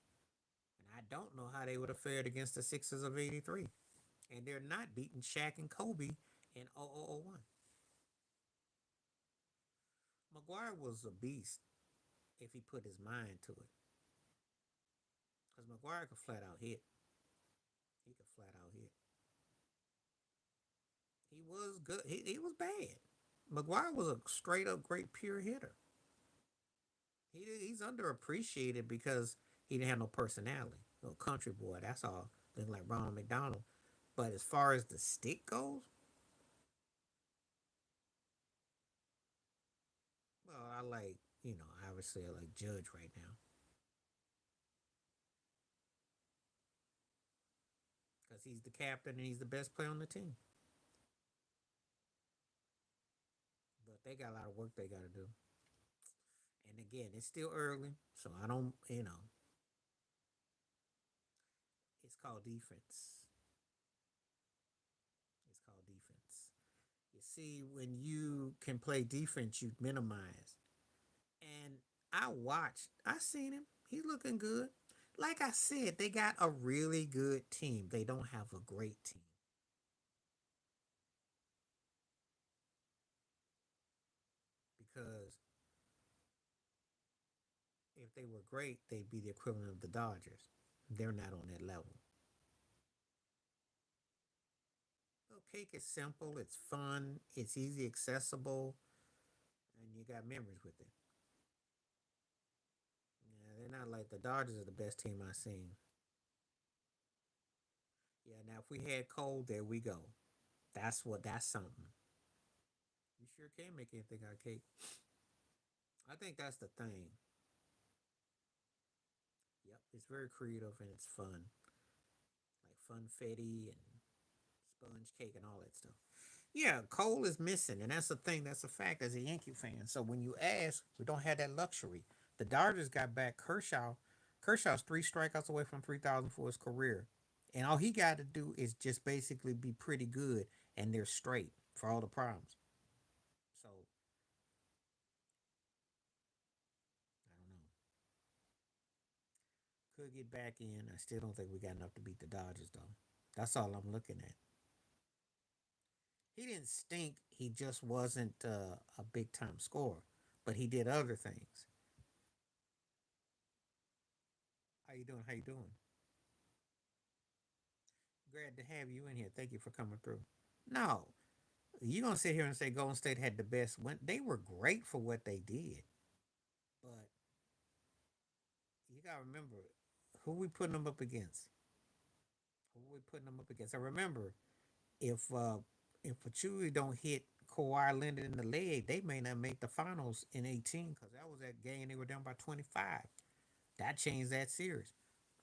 And I don't know how they would have fared against the Sixers of 83. And they're not beating Shaq and Kobe in 0001. McGuire was a beast if he put his mind to it. Because McGuire could flat out hit. He could flat out hit. He was good. He was bad. McGuire was a straight up great pure hitter. He's underappreciated because he didn't have no personality. No country boy, that's all. Looking like Ronald McDonald. But as far as the stick goes, well, I like, obviously I like Judge right now. Because he's the captain and he's the best player on the team. But they got a lot of work they got to do. And again, it's still early, so I don't, it's called defense. It's called defense. You see, when you can play defense, you minimize. And I seen him. He's looking good. Like I said, they got a really good team. They don't have a great team. Because if they were great, they'd be the equivalent of the Dodgers. They're not on that level. So cake is simple, it's fun, it's easy accessible, and you got memories with it. Yeah, they're not like the Dodgers are the best team I've seen. Yeah, now if we had Cole, there we go. That's something. You sure can make anything out of cake. I think that's the thing. Yep, it's very creative and it's fun. Like funfetti and sponge cake and all that stuff. Yeah, Cole is missing, and that's the thing. That's a fact as a Yankee fan. So when you ask, we don't have that luxury. The Dodgers got back Kershaw. Kershaw's three strikeouts away from 3,000 for his career, and all he got to do is just basically be pretty good, and they're straight for all the problems. Could get back in. I still don't think we got enough to beat the Dodgers, though. That's all I'm looking at. He didn't stink. He just wasn't a big time scorer, but he did other things. How you doing? How you doing? Glad to have you in here. Thank you for coming through. No, you gonna sit here and say Golden State had the best win? They were great for what they did, but you gotta remember who we putting them up against. Who we putting them up against? I remember if Pachulia don't hit Kawhi Leonard in the leg, they may not make the finals in 18 because that was that game they were down by 25. That changed that series.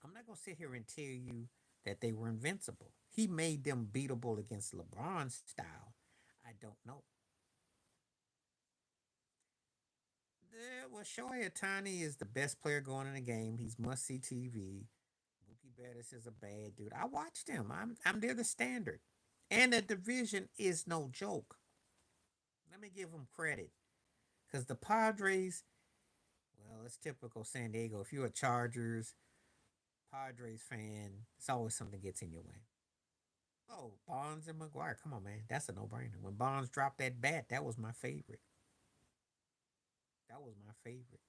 I'm not gonna sit here and tell you that they were invincible. He made them beatable against LeBron's style. I don't know. Well, Shohei Ohtani is the best player going in the game. He's must see TV. Mookie Betts is a bad dude. I watched him. I'm there the standard, and the division is no joke. Let me give him credit because the Padres. Well, it's typical San Diego. If you're a Chargers, Padres fan, it's always something that gets in your way. Oh, Bonds and McGuire. Come on, man. That's a no brainer. When Bonds dropped that bat, that was my favorite. That was my favorite.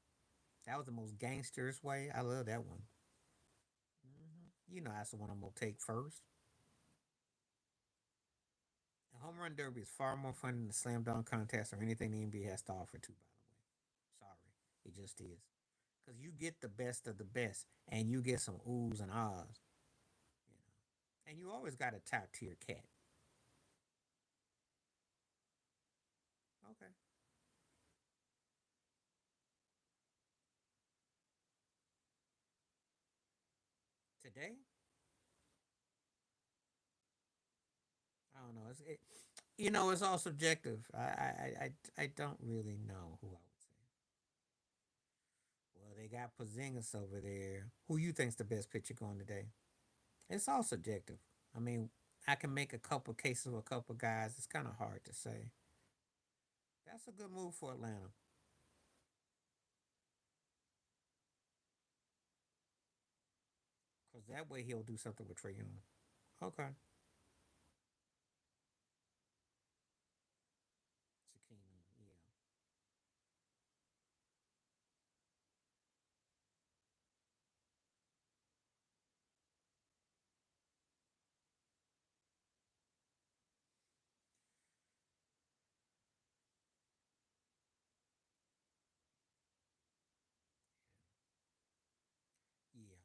That was the most gangsterous way. I love that one. You know, that's the one I'm going to take first. The home run derby is far more fun than the slam dunk contest or anything the NBA has to offer, too, by the way. Sorry. It just is. Because you get the best of the best and you get some oohs and ahs, you know. And you always got a top tier cat. Okay. Today, I don't know. It's all subjective. I don't really know who I would say. Well, they got Porzingis over there. Who you think's the best pitcher going today? It's all subjective. I mean, I can make a couple cases with a couple guys. It's kind of hard to say. That's a good move for Atlanta because that way he'll do something with Trey Young. Okay, it's a Keenum. Yeah, yeah.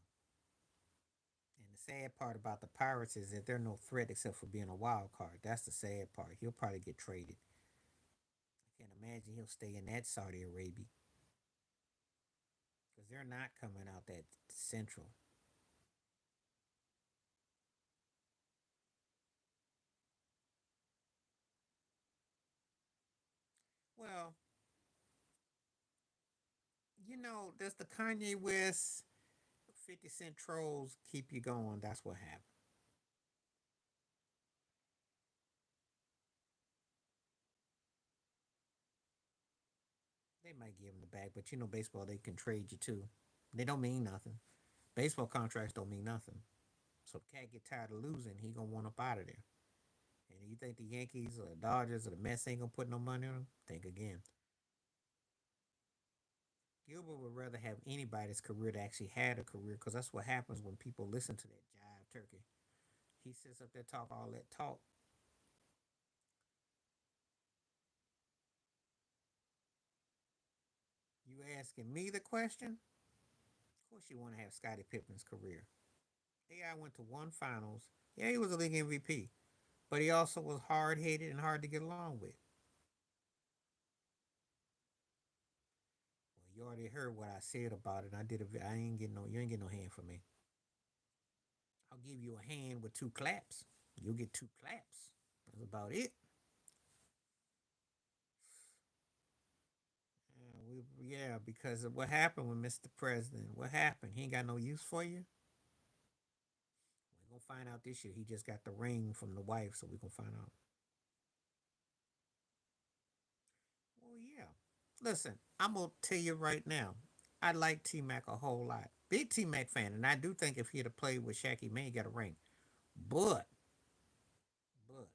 And the sad part about the Pirates is that they're no threat except for being a wild card. That's the sad part. He'll probably get traded. I can't imagine he'll stay in that Saudi Arabia because they're not coming out that central. Well, does the Kanye West 50 Cent trolls keep you going? That's what happened. They might give him the bag, but baseball, they can trade you too. They don't mean nothing. Baseball contracts don't mean nothing. So the cat get tired of losing, he gonna want up out of there. And you think the Yankees or the Dodgers or the Mets ain't gonna put no money on him? Think again. Gilbert would rather have anybody's career that actually had a career because that's what happens when people listen to that jive turkey. He sits up there talk all that talk. You asking me the question? Of course you want to have Scottie Pippen's career. AI went to one finals. Yeah, he was a league MVP, but he also was hard headed and hard to get along with. Well, you already heard what I said about it. I ain't getting no. You ain't getting no hand from me. I'll give you a hand with two claps. You'll get two claps. That's about it. Yeah, because of what happened with Mr. President. What happened? He ain't got no use for you. We're gonna find out this year. He just got the ring from the wife, so we're gonna find out. Well, yeah. Listen, I'm gonna tell you right now. I like T Mac a whole lot. Big T Mac fan, and I do think if he'd have played with Shaq, he may have got a ring. But, but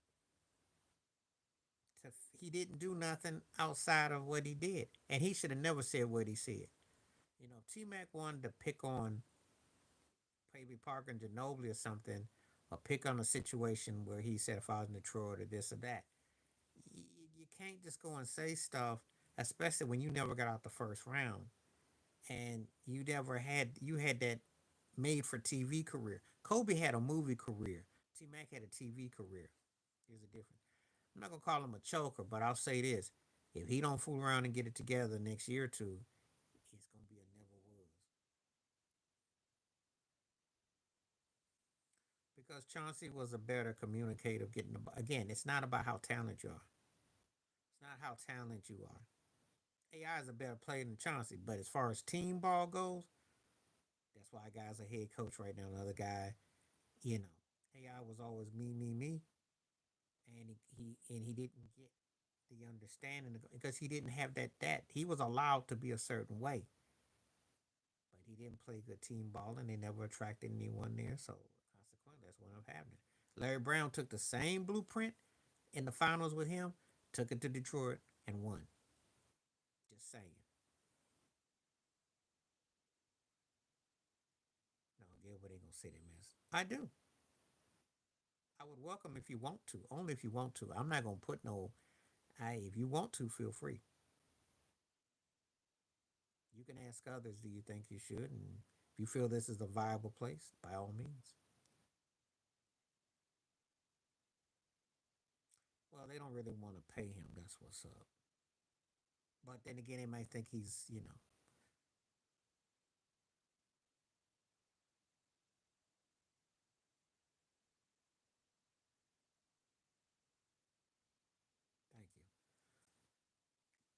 he didn't do nothing outside of what he did, and he should have never said what he said. You know, T Mac wanted to pick on maybe Parker and Ginobili or something, or pick on a situation where he said if I was in Detroit or this or that. You can't just go and say stuff, especially when you never got out the first round and you had that made for TV career. Kobe had a movie career. T Mac had a TV career. There's a difference. I'm not gonna call him a choker, but I'll say this: if he don't fool around and get it together next year or two, he's gonna be a never was. Because Chauncey was a better communicator. Again, it's not about how talented you are. It's not how talented you are. AI is a better player than Chauncey, but as far as team ball goes, that's why a guy's a head coach right now. Another guy, you know, AI was always me, and he didn't get the understanding because he didn't have that he was allowed to be a certain way, but he didn't play good team ball, and they never attracted anyone there. So consequently, that's what ended up happening. Larry Brown took the same blueprint in the finals with him, took it to Detroit, and won. Just saying. No, Gilbert ain't gonna say that mess. I do. I would welcome if you want to, only if you want to. I'm not gonna put no. If you want to, feel free. You can ask others, do you think you should? And if you feel this is a viable place, by all means. Well, they don't really want to pay him. That's what's up. But then again, they might think he's. Thank you.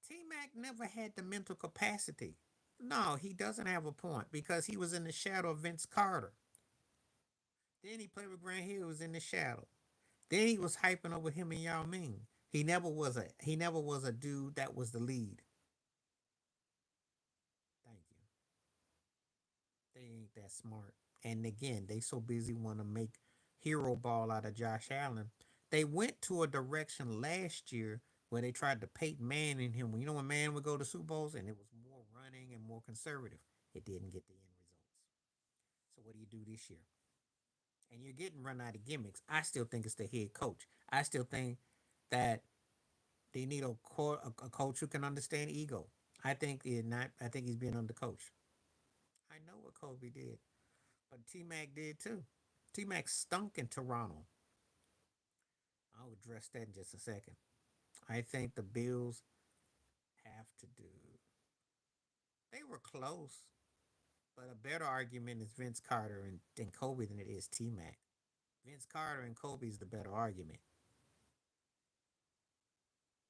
T Mac never had the mental capacity. No, he doesn't have a point because he was in the shadow of Vince Carter. Then he played with Grant Hill, was in the shadow. Then he was hyping over him and Yao Ming. He never was a dude that was the lead. Thank you. They ain't that smart. And again, they so busy want to make hero ball out of Josh Allen. They went to a direction last year where they tried to Peyton Manning him. You know when Man would go to Super Bowls and it was more running and more conservative. It didn't get the end results. So what do you do this year? And you're getting run out of gimmicks. I still think it's the head coach. I still think that they need a coach who can understand ego. I think they're not. I think he's being undercoached. I know what Kobe did. But T Mac did too. T Mac stunk in Toronto. I'll address that in just a second. I think the Bills have to do. They were close, but a better argument is Vince Carter and Kobe than it is T Mac. Vince Carter and Kobe is the better argument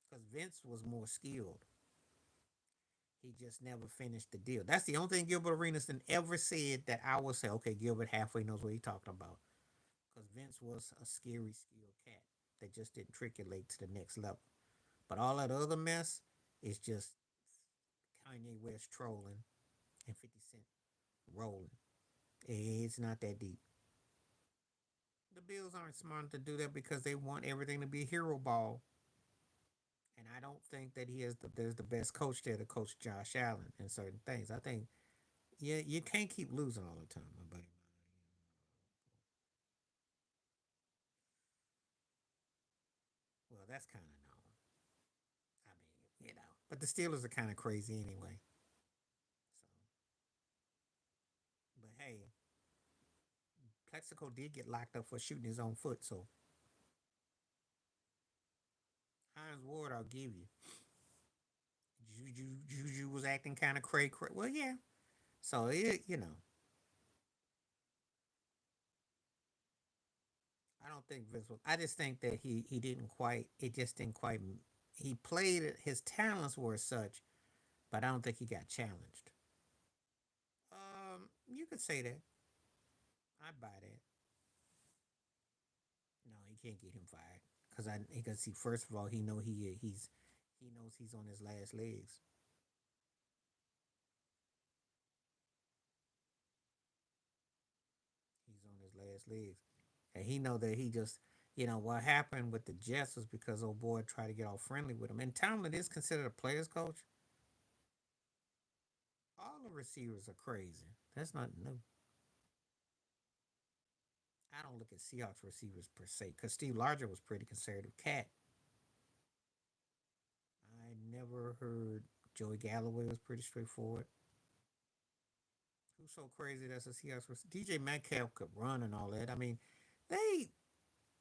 because Vince was more skilled. He just never finished the deal. That's the only thing Gilbert Arenas ever said that I would say, okay, Gilbert halfway knows what he's talking about. Because Vince was a scary, skilled cat that just didn't triculate to the next level. But all that other mess is just Kanye West trolling and 50 Cent rolling. It's not that deep. The Bills aren't smart to do that because they want everything to be a hero ball. And I don't think that there's the best coach there to coach Josh Allen in certain things. I think you can't keep losing all the time, my buddy. Well, that's kind of known. I mean. But the Steelers are kind of crazy anyway. So, but hey, Plexico did get locked up for shooting his own foot. So Hines Ward, I'll give you. Juju was acting kind of cray cray. Well, yeah. So I don't think Vince was. I just think that he didn't quite. It just didn't quite. He played it. His talents were such, but I don't think he got challenged. You could say that. I buy that. No, he can't get him fired because he first of all he knows he's on his last legs. last legs. And he know that he just, what happened with the Jets was because old boy tried to get all friendly with him. And Tomlin is considered a player's coach. All the receivers are crazy. That's not new. I don't look at Seahawks receivers per se because Steve Larger was pretty conservative cat. I never heard Joey Galloway was pretty straightforward. Who's so crazy that's a Seahawks receiver? DJ Metcalf could run and all that. I mean, they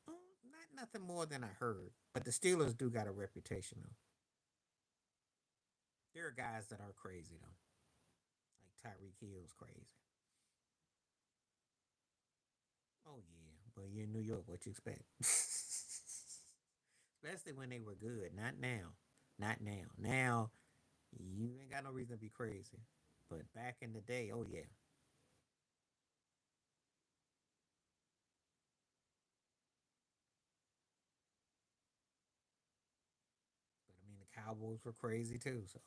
not nothing more than I heard. But the Steelers do got a reputation though. There are guys that are crazy though, like Tyreek Hill's crazy. Oh yeah, but you're in New York. What you expect? Especially when they were good. Not now. Not now. Now you ain't got no reason to be crazy. But back in the day, oh yeah. But I mean, the Cowboys were crazy too. So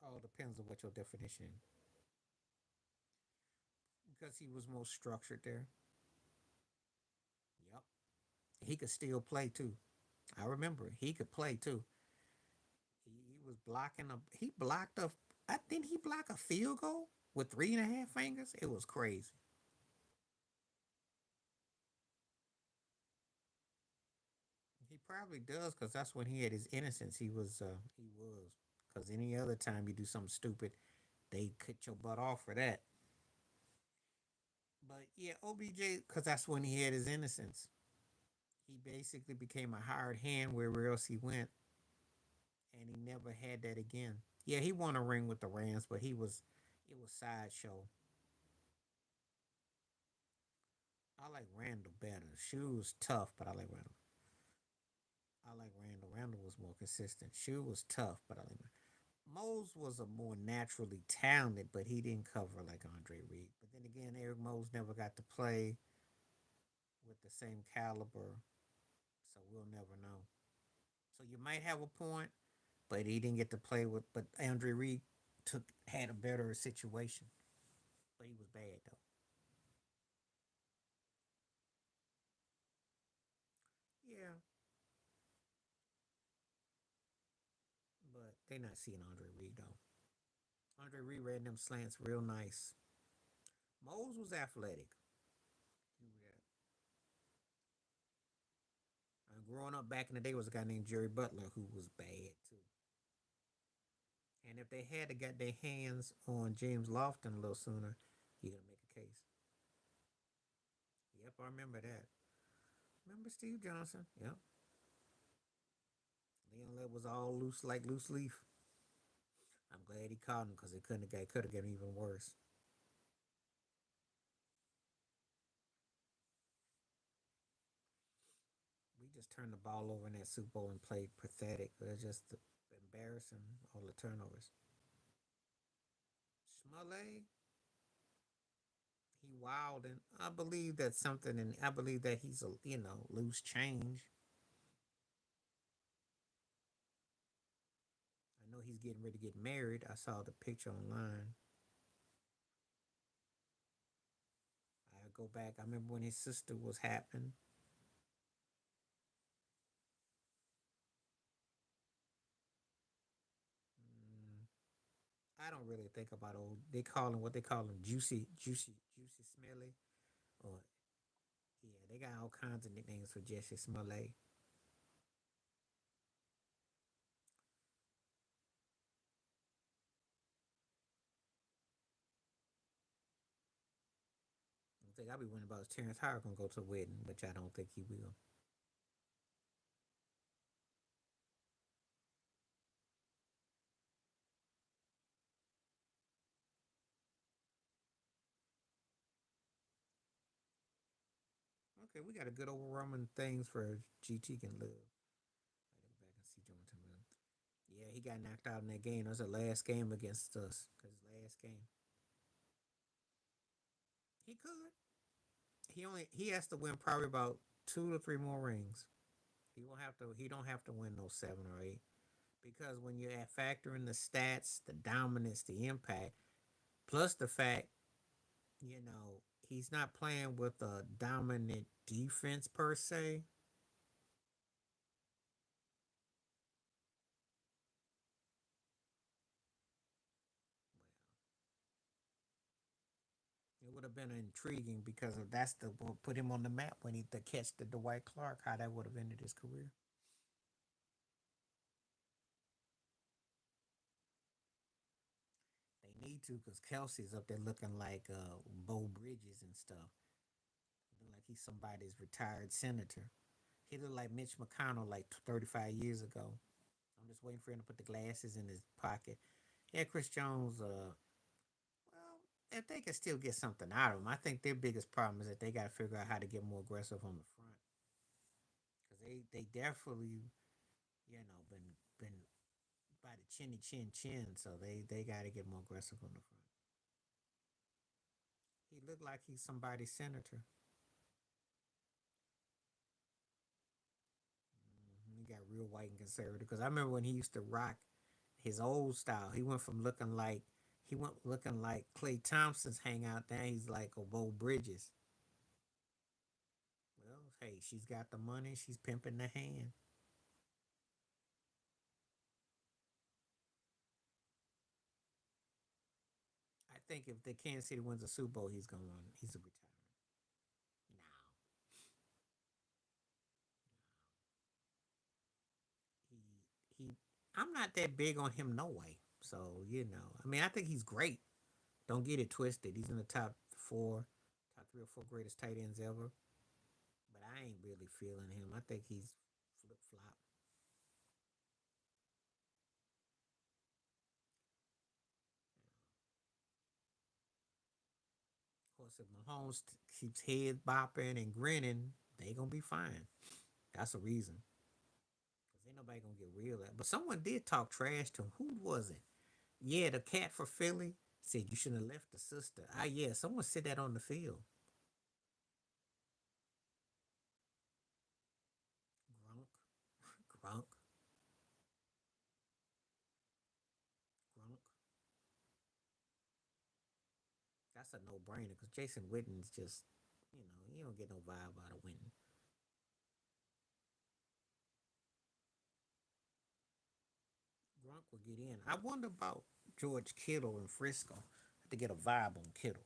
all depends on what your definition. Because he was most structured there. Yep. He could still play too. I remember he could play too. He was blocking a. He blocked a. I think he blocked a field goal with 3.5 fingers. It was crazy. He probably does because that's when he had his innocence. He was. He was. Because any other time you do something stupid, they cut your butt off for that. But yeah, OBJ, because that's when he had his innocence. He basically became a hired hand wherever else he went, and he never had that again. Yeah, he won a ring with the Rams, but it was sideshow. I like Randall better. Shoe was tough, but I like Randall. I like Randall. Randall was more consistent. Shoe was tough, but I like Randall. Mose was a more naturally talented, but he didn't cover like Andre Reed. But then again, Eric Mose never got to play with the same caliber, so we'll never know. So you might have a point, but he didn't get to play with. But Andre Reed took had a better situation, but he was bad though. Yeah, but they not seeing Andre Reed though. Andre Reed ran them slants real nice. Mose was athletic. Growing up back in the day was a guy named Jerry Butler who was bad too. And if they had to get their hands on James Lofton a little sooner, he gonna make a case. Yep, I remember that. Remember Steve Johnson? Yep. Leon Lett was all loose like loose leaf. I'm glad he caught him because it could have gotten even worse. We just turned the ball over in that Super Bowl and played pathetic. It was just embarrassing, all the turnovers. Smollett, he wild, and I believe that something, and I believe that he's a loose change. I know he's getting ready to get married. I saw the picture online. I go back. I remember when his sister was happening. Mm, I don't really think about old. They call him what they call him, juicy Smelly. Or yeah, they got all kinds of nicknames for Jesse Smollett. The thing I be wondering about is Terrence Howard gonna go to a wedding, which I don't think he will. Okay, we got a good overwhelming things for GT can live. I go back and see Jonathan Williams. Yeah, he got knocked out in that game. That was the last game against us. His last game. He could. He has to win probably about 2 to 3 more rings. He won't have to. He don't have to win those 7 or 8 because when you add factor in the stats, the dominance, the impact, plus the fact, you know, he's not playing with a dominant defense per se. It would have been intriguing because of that's the what put him on the map when he the catch the Dwight Clark, how that would have ended his career. They need to because Kelsey's up there looking like Bo Bridges and stuff. Looking like he's somebody's retired senator. He looked like Mitch McConnell like 35 years ago. I'm just waiting for him to put the glasses in his pocket. Yeah, Chris Jones, well, if they can still get something out of him, I think their biggest problem is that they got to figure out how to get more aggressive on the front. Because they definitely, you know, been by the chinny chin chin, so they got to get more aggressive on the front. He looked like he's somebody's senator. He got real white and conservative. Because I remember when he used to rock his old style, he went looking like Clay Thompson's hangout. Now he's like a Bo Bridges. Well, hey, she's got the money. She's pimping the hand. I think if the Kansas City wins a Super Bowl, he's gonna run. He's a retirement. Now he he. I'm not that big on him no way. So you know, I mean, I think he's great. Don't get it twisted. He's in the top four, top three or four greatest tight ends ever. But I ain't really feeling him. I think he's flip flop. Of course, if Mahomes keeps head bopping and grinning, they gonna be fine. That's a reason. Cause ain't nobody gonna get real at. But someone did talk trash to him. Who was it? Yeah, the cat for Philly said you shouldn't have left the sister. Ah, yeah, someone said that on the field. Grunk, grunk, grunk. That's a no brainer because Jason Witten's just, you know, you don't get no vibe out of Witten. Grunk will get in. I wonder about George Kittle in Frisco. I have to get a vibe on Kittle.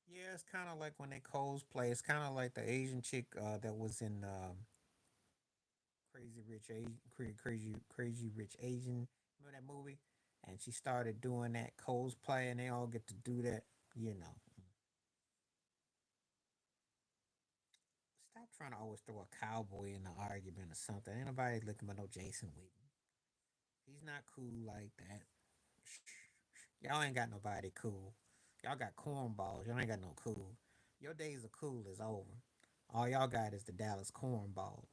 Yeah, it's kind of like when they cosplay. It's kind of like the Asian chick that was in Crazy Rich Asian. Remember that movie? And she started doing that cosplay, and they all get to do that. You know, stop trying to always throw a cowboy in the argument or something. Ain't nobody looking for no Jason Witten. He's not cool like that. Y'all ain't got nobody cool. Y'all got cornballs. Y'all ain't got no cool. Your days of cool is over. All y'all got is the Dallas cornballs.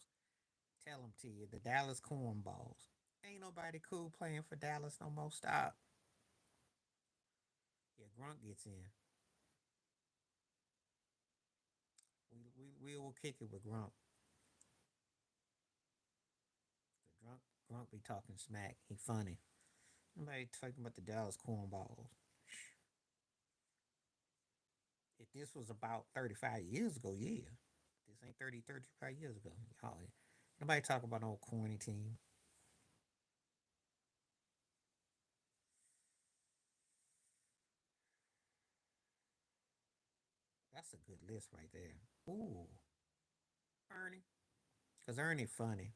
Tell them to you, the Dallas cornballs. Ain't nobody cool playing for Dallas no more. Stop. Yeah, Grunt gets in. We will kick it with Grunt. The Grunt be talking smack. He funny. Nobody talking about the Dallas cornballs. If this was about 35 years ago, yeah. This ain't 35 years ago. Y'all, nobody talk about no corny team. That's a good list right there. Ooh, Ernie. Because Ernie funny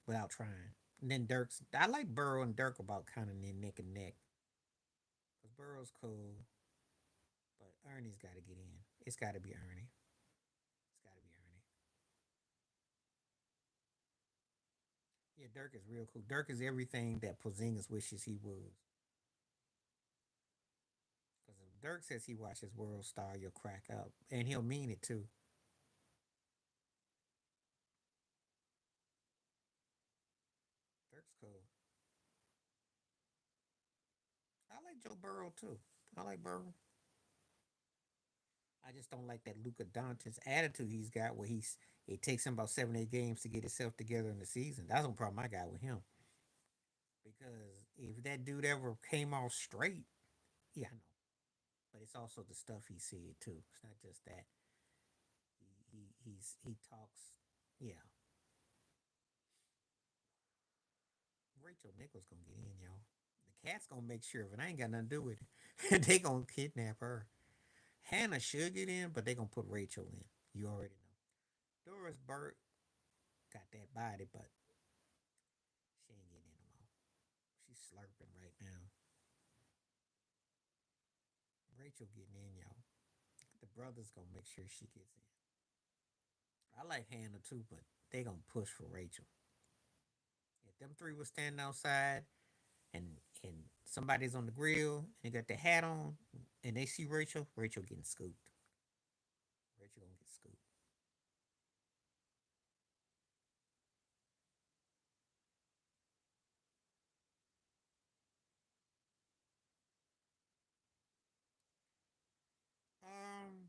without trying. And then Dirk's, I like Burrow and Dirk about kind of neck and neck. Because Burrow's cool, but Ernie's got to get in. It's got to be Ernie. It's got to be Ernie. Yeah, Dirk is real cool. Dirk is everything that Porzingis wishes he was. Because if Dirk says he watches World Star, you'll crack up. And he'll mean it too. Dirk's cool. I like Joe Burrow too. I like Burrow. I just don't like that Luka Doncic attitude he's got where it takes him about 7 8 games to get himself together in the season. That's the problem I got with him. Because if that dude ever came off straight, yeah, I know. But it's also the stuff he said too. It's not just that. He talks. Yeah, Rachel Nichols gonna get in, y'all. The cat's gonna make sure of it. I ain't got nothing to do with it. They gonna kidnap her. Hannah should get in, but they gonna put Rachel in. You already know. Doris Burke got that body, but she ain't getting in no more. She's slurping right now. Rachel getting in, y'all. The brother's gonna make sure she gets in. I like Hannah too, but they gonna push for Rachel. If them three was standing outside and and somebody's on the grill and got the hat on and they see Rachel, Rachel getting scooped. Rachel gonna get scooped. Um,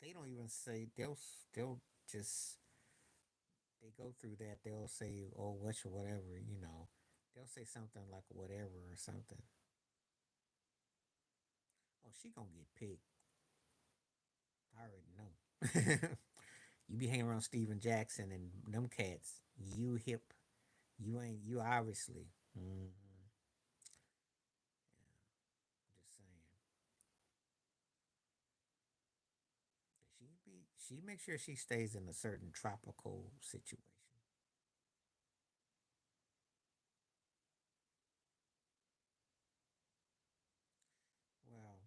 they don't even say they'll just they go through that. They'll say, "Oh, what's your whatever," you know. They'll say something like "whatever" or something. Oh, she gonna get picked. I already know. You be hanging around Steven Jackson and them cats. You hip. You ain't. You obviously. Mm-hmm. Yeah, just saying. She make sure she stays in a certain tropical situation. Well,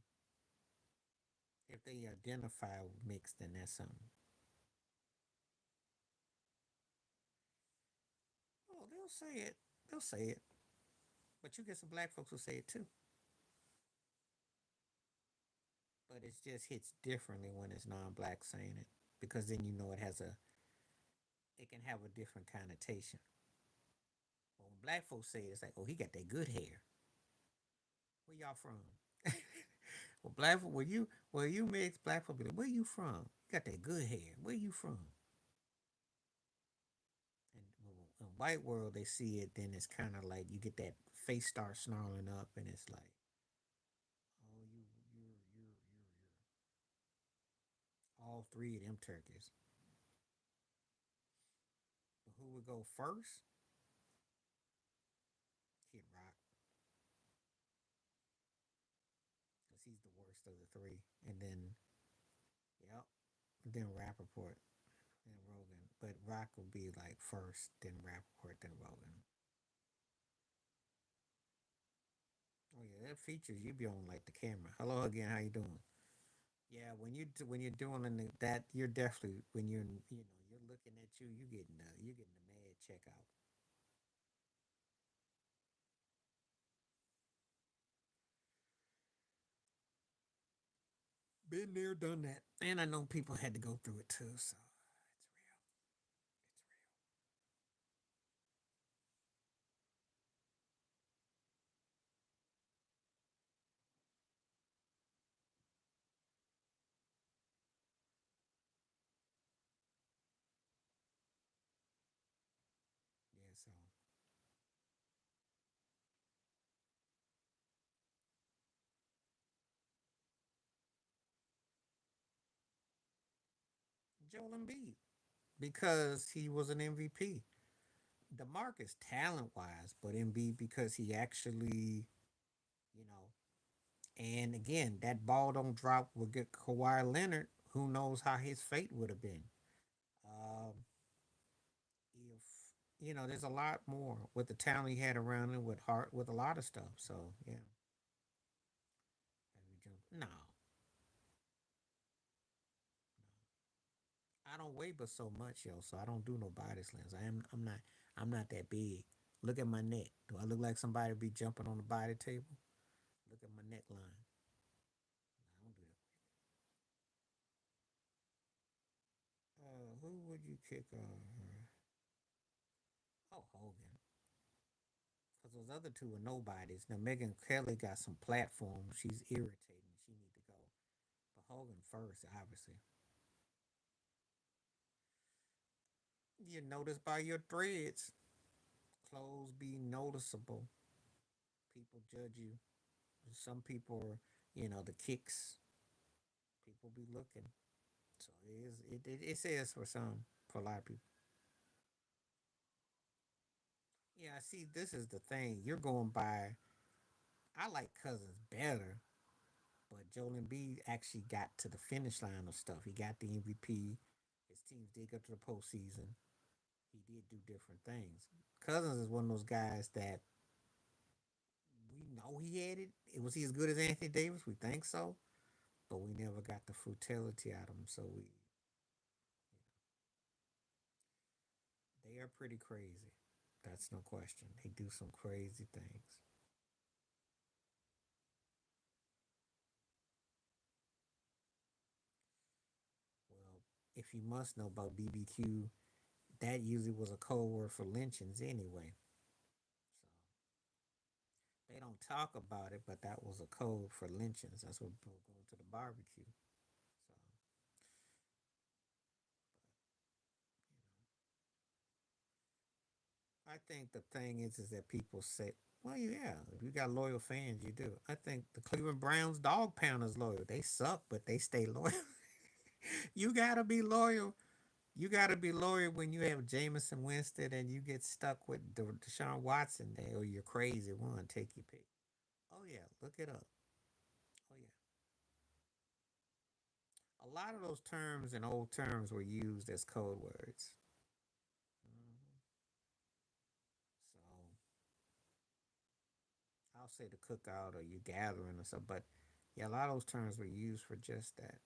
if they identify mixed, then that's something. Oh, they'll say it. They'll say it. But you get some black folks who say it too. But it just hits differently when it's non-black saying it because then you know it can have a different connotation. But when black folks say it, it's like, oh, he got that good hair. Where y'all from? Well, black folk, where you mix black folk, be like, where you from? You got that good hair. Where you from? And in white world, they see it, then it's kind of like you get that face start snarling up, and it's like, oh, all three of them turkeys. But who would go first? Kid Rock, because he's the worst of the three. And then, yep, then Rappaport, then Rogan. But Rock will be like first, then Rappaport, then Rogan. Oh yeah, that features you be on like the camera. Hello again, how you doing? Yeah, when you're doing that, you're definitely when you're looking at you're getting the mad checkout. Been there, done that, and I know people had to go through it too. So it's real. It's real. Yeah. So Joel Embiid because he was an MVP. DeMarcus talent wise, but Embiid because he actually, you know, and again that ball don't drop will get Kawhi Leonard. Who knows how his fate would have been? Um, if there's a lot more with the talent he had around him with heart with a lot of stuff. So yeah, no, I don't weigh but so much, yo. So I don't do no body slams. I'm not that big. Look at my neck. Do I look like somebody be jumping on the body table? Look at my neckline. I don't do that. Who would you kick? Oh, Hogan. Because those other two are nobodies. Now Megan Kelly got some platform. She's irritating. She need to go. But Hogan first, obviously. You notice by your threads, clothes be noticeable. People judge you. Some people are, the kicks. People be looking. So it is. It says for some, for a lot of people. Yeah, see, this is the thing. You're going by. I like Cousins better, but Joel Embiid actually got to the finish line of stuff. He got the MVP. His teams did go to the postseason. He did do different things. Cousins is one of those guys that we know he had it. Was he as good as Anthony Davis? We think so, but we never got the frugality out of him. So they are pretty crazy. That's no question. They do some crazy things. Well, if you must know about BBQ, that usually was a code word for lynchings anyway. So they don't talk about it, but that was a code for lynchings. That's what people go to the barbecue. So I think the thing is that people say, well, yeah, if you got loyal fans, you do. I think the Cleveland Browns dog pounders loyal. They suck, but they stay loyal. You gotta be loyal. You gotta be loyal when you have Jameson Winston and you get stuck with Deshaun Watson there, or you're crazy one. Take your pick. Oh yeah, look it up. Oh yeah, a lot of those terms and old terms were used as code words. Mhm. So I'll say the cookout or you gathering or something, but yeah, a lot of those terms were used for just that.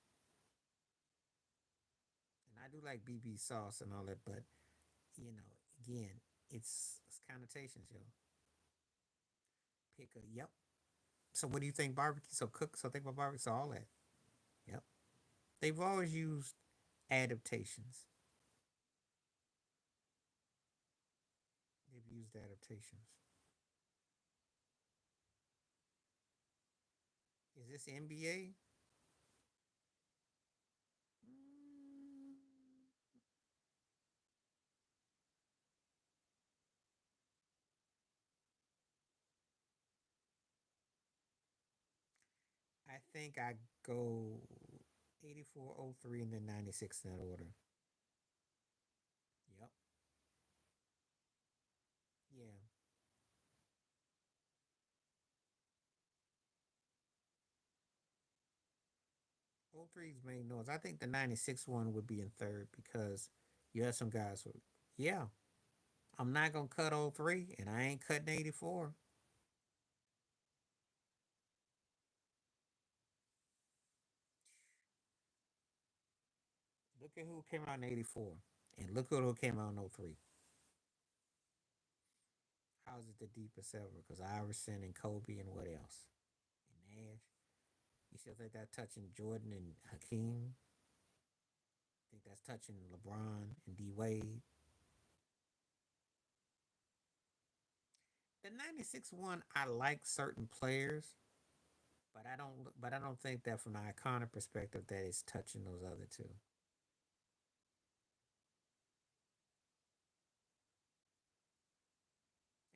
And I do like BB sauce and all that, but again, it's connotations, yo. Pick a yep. So what do you think barbecue? So cook. So think about barbecue. So all that. Yep. They've always used adaptations. They've used adaptations. Is this NBA? Mm, I think I go 84, 03, and then 96 in that order. Yep. Yeah. 03's made noise. I think the 96 one would be in third because you have some guys who, yeah, I'm not going to cut 03 and I ain't cutting 84. Look at who came out in 84 and look at who came out in 03. How's it the deepest ever? Because Iverson and Kobe and what else? And Nash. You still think that touching Jordan and Hakeem? Think that's touching LeBron and D Wade? The 96 one, I like certain players, but I don't think that from an iconic perspective that it's touching those other two.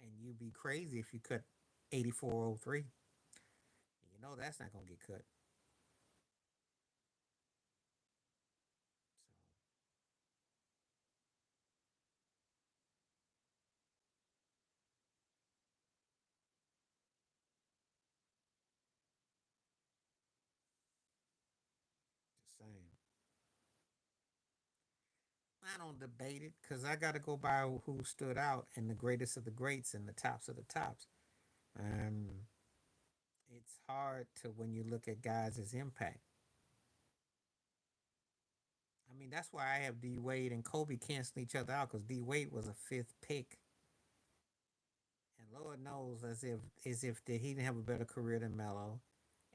And you'd be crazy if you cut 8403. You know that's not gonna get cut. So just saying. I don't debate it because I got to go by who stood out and the greatest of the greats and the tops of the tops. Um, it's hard to when you look at guys' as impact. I mean, that's why I have D Wade and Kobe canceling each other out because D Wade was a fifth pick, and Lord knows as if that he didn't have a better career than Melo,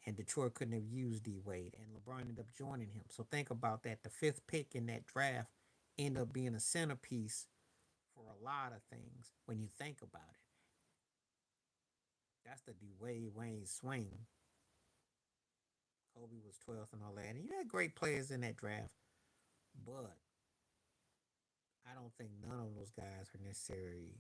and Detroit couldn't have used D Wade, and LeBron ended up joining him. So think about that. The fifth pick in that draft ended up being a centerpiece for a lot of things when you think about it. That's the D Wade Wayne swing. Kobe was 12th and all that. And you had great players in that draft, but I don't think none of those guys are necessarily.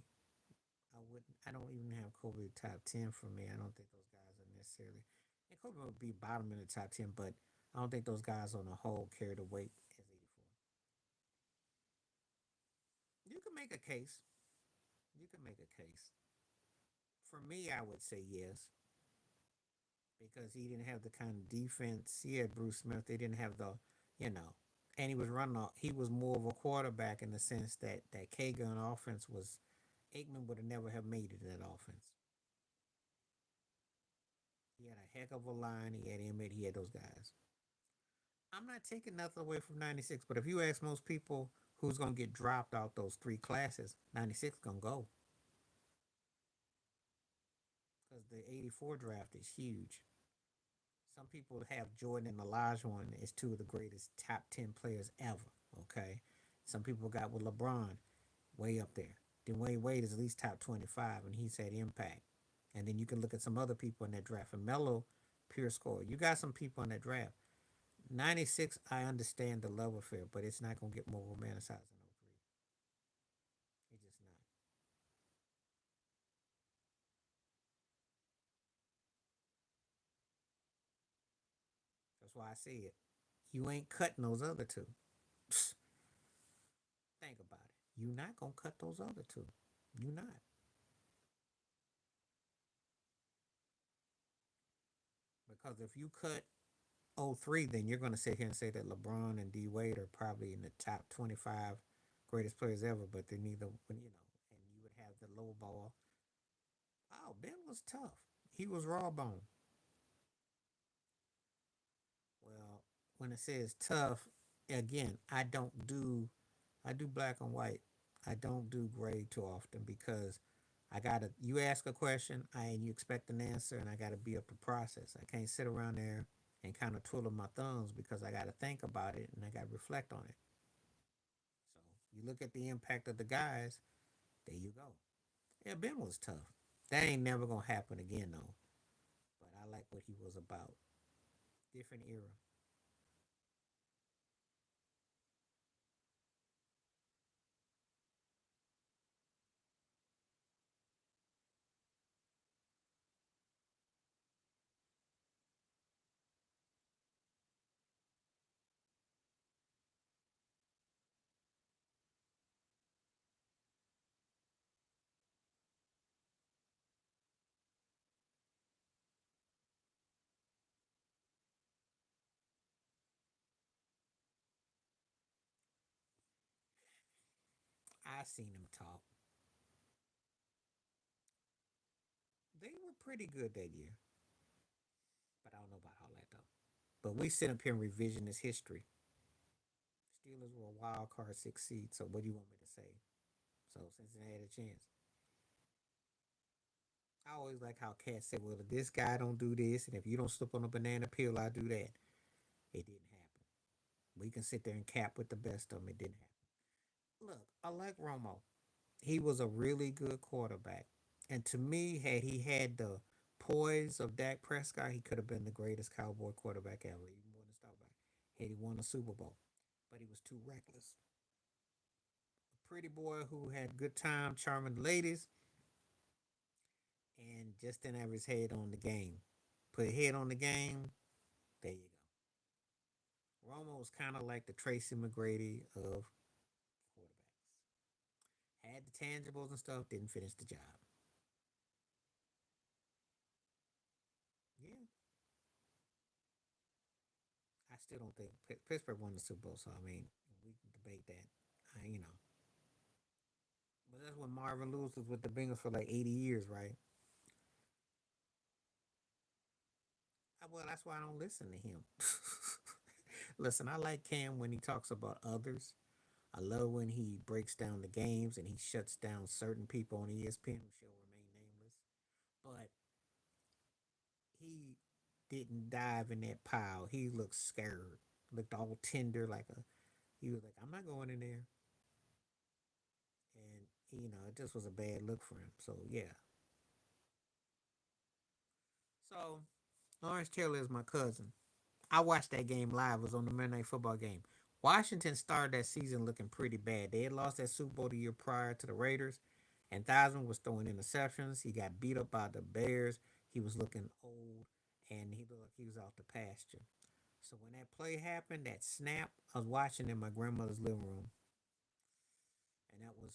I wouldn't. I don't even have Kobe top 10 for me. I don't think those guys are necessarily. And Kobe would be bottom in the top 10, but I don't think those guys on the whole carry the weight as 84. You can make a case. You can make a case. For me, I would say yes because he didn't have the kind of defense. He had Bruce Smith. They didn't have the, you know, and he was running. He was more of a quarterback in the sense that that K gun offense was. Aikman would have never have made it in that offense. He had a heck of a line. He had Emmett. He had those guys. I'm not taking nothing away from '96, but if you ask most people who's gonna get dropped out those three classes, '96 gonna go because the '84 draft is huge. Some people have Jordan and Olajuwon as two of the greatest top 10 players ever. Okay, some people got with LeBron way up there. Then Wade is at least top 25, and he's had impact. And then you can look at some other people in that draft. And Melo, pure score. You got some people in that draft. '96, I understand the love affair, but it's not gonna get more romanticized than '03. It's just not. That's why I say it. You ain't cutting those other two. Think about it. You're not gonna cut those other two. You're not. Because if you cut '03, then you're gonna sit here and say that LeBron and D Wade are probably in the top 25 greatest players ever, but they're neither and you would have the low ball. Oh, Ben was tough. He was raw bone. Well, when it says tough, again, I do black and white. I don't do gray too often because I gotta you ask a question and you expect an answer and I gotta be up to process. I can't sit around there and kind of twiddle my thumbs because I gotta think about it and I gotta reflect on it. So you look at the impact of the guys, there you go. Yeah, Ben was tough. That ain't never gonna happen again though. But I like what he was about. Different era. I seen him talk. They were pretty good that year, but I don't know about all that though. But we sit up here and revisionist history. Steelers were a wild card 6 seed. So what do you want me to say? So Cincinnati had a chance. I always like how Cat said, "Well, if this guy don't do this, and if you don't slip on a banana peel, I do that." It didn't happen. We can sit there and cap with the best of them. It didn't happen. Look, I like Romo. He was a really good quarterback, and to me, had he had the poise of Dak Prescott, he could have been the greatest Cowboy quarterback ever. Even more than Staubach. Had he won a Super Bowl, but he was too reckless. A pretty boy who had good time charming the ladies, and just didn't have his head on the game. Put his head on the game, there you go. Romo was kind of like the Tracy McGrady of quarterbacks. Had the tangibles and stuff, didn't finish the job. Yeah, I still don't think Pittsburgh won the Super Bowl, so I mean, we can debate that. But that's when Marvin Lewis was with the Bengals for like 80 years, right? Well, that's why I don't listen to him. Listen, I like Cam when he talks about others. I love when he breaks down the games and he shuts down certain people on ESPN who shall remain nameless. But he didn't dive in that pile. He looked scared, looked all tender, like a. He was like, "I'm not going in there," and it just was a bad look for him. So yeah. So Lawrence Taylor is my cousin. I watched that game live. It was on the Monday Night Football game. Washington started that season looking pretty bad. They had lost that Super Bowl the year prior to the Raiders, and Theismann was throwing interceptions. He got beat up by the Bears. He was looking old, and he looked like he was out the pasture. So when that play happened, that snap, I was watching in my grandmother's living room, and that was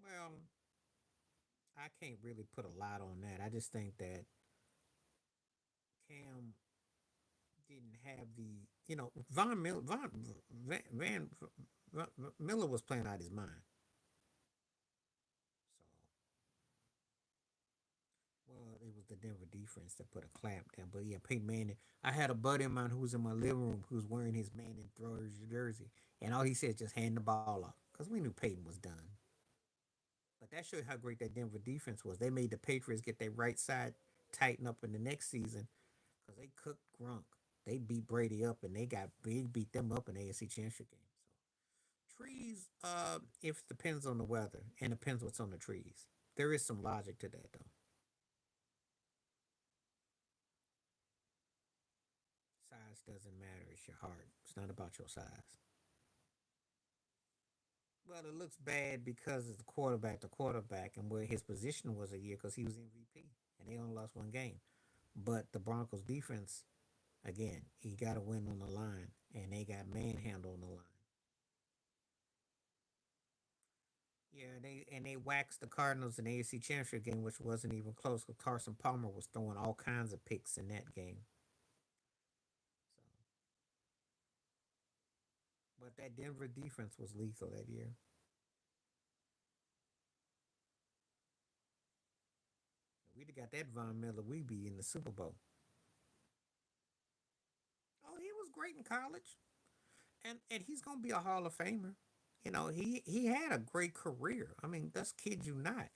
well. I can't really put a lot on that. I just think that Cam didn't have the Von Miller Van Miller was playing out his mind. So well, it was the Denver defense that put a clamp down. But yeah, Peyton Manning. I had a buddy of mine who was in my living room who was wearing his Manning throwers jersey, and all he said just hand the ball off because we knew Peyton was done. But that showed how great that Denver defense was. They made the Patriots get their right side tighten up in the next season because they cooked Gronk. They beat Brady up and they beat them up in the AFC Championship game. So trees, it depends on the weather and depends what's on the trees. There is some logic to that though. Size doesn't matter. It's your heart. It's not about your size. Well, it looks bad because it's the quarterback, and where his position was a year because he was MVP, and they only lost one game. But the Broncos defense, again, he got to win on the line, and they got manhandled on the line. Yeah, they waxed the Cardinals in the AFC Championship game, which wasn't even close. Because Carson Palmer was throwing all kinds of picks in that game. So, but that Denver defense was lethal that year. We'd have got that Von Miller, we'd be in the Super Bowl. Oh, he was great in college, and he's gonna be a Hall of Famer. He had a great career. I mean, that's kid you not.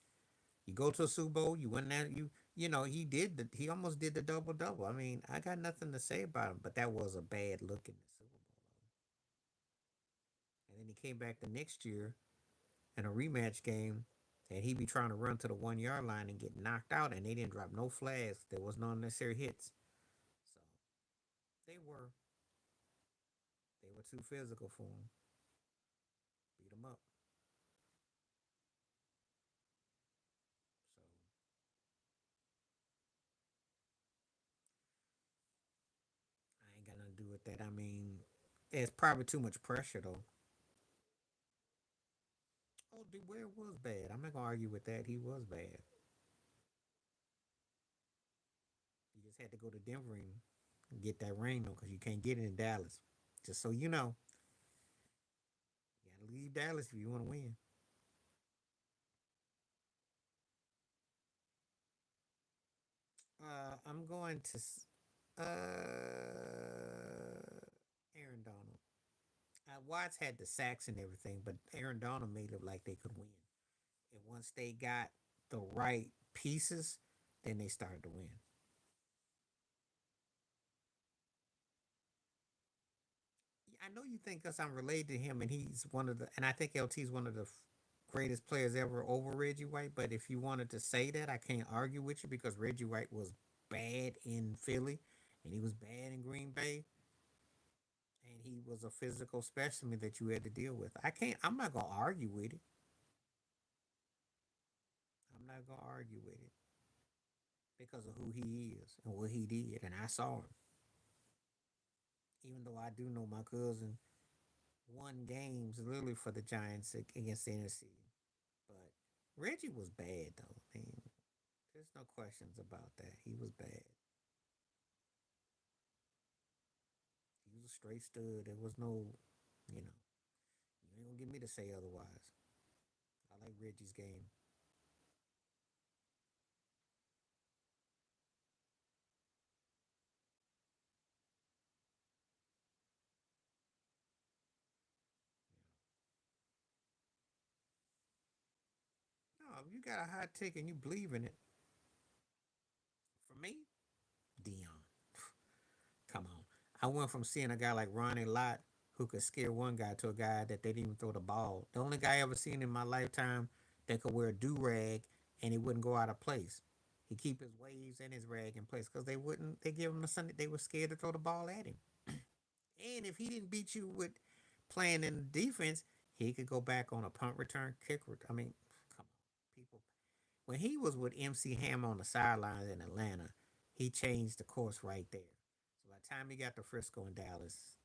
You go to a Super Bowl, you win that. He almost did the double double. I mean, I got nothing to say about him, but that was a bad look in the Super Bowl. And then he came back the next year in a rematch game, and he be trying to run to the 1 yard line and get knocked out, and they didn't drop no flags. There was no unnecessary hits, so they were they were too physical for him. Beat him up. So I ain't got nothing to do with that. I mean, it's probably too much pressure though. Oh, the Ware was bad. I'm not gonna argue with that. He was bad. You just had to go to Denver and get that ring though, because you can't get it in Dallas. Just so you know, you gotta leave Dallas if you want to win. I'm going to Aaron Donald. Watts had the sacks and everything, but Aaron Donald made it like they could win. And once they got the right pieces, then they started to win. I know you think because I'm related to him, and I think LT is one of the greatest players ever over Reggie White. But if you wanted to say that, I can't argue with you because Reggie White was bad in Philly, and he was bad in Green Bay, and he was a physical specimen that you had to deal with. I can't. I'm not gonna argue with it. I'm not gonna argue with it because of who he is and what he did, and I saw him. Even though I do know my cousin won games literally for the Giants against the NFC. But Reggie was bad though. I mean, there's no questions about that. He was bad. He was a straight stud. There was no, you know, you ain't gonna get me to say otherwise. I like Reggie's game. No, if you got a hot take and you believe in it, for me, Dion. Come on. I went from seeing a guy like Ronnie Lott who could scare one guy to a guy that they didn't even throw the ball. The only guy I ever seen in my lifetime that could wear a do rag and he wouldn't go out of place. He keep his waves and his rag in place because they wouldn't. They give him the Sunday. They were scared to throw the ball at him. And if he didn't beat you with playing in defense, he could go back on a punt return, I mean, come on, people. When he was with MC Hammer on the sidelines in Atlanta, he changed the course right there. So by the time he got to Frisco and Dallas,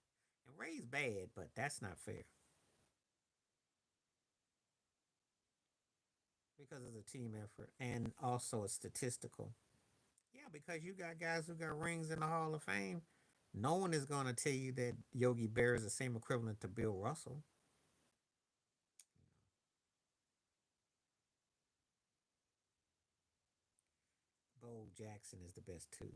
and Ray's bad, but that's not fair because it's a team effort and also it's statistical. Yeah, because you got guys who got rings in the Hall of Fame. No one is going to tell you that Yogi Berra is the same equivalent to Bill Russell. Bo Jackson is the best too.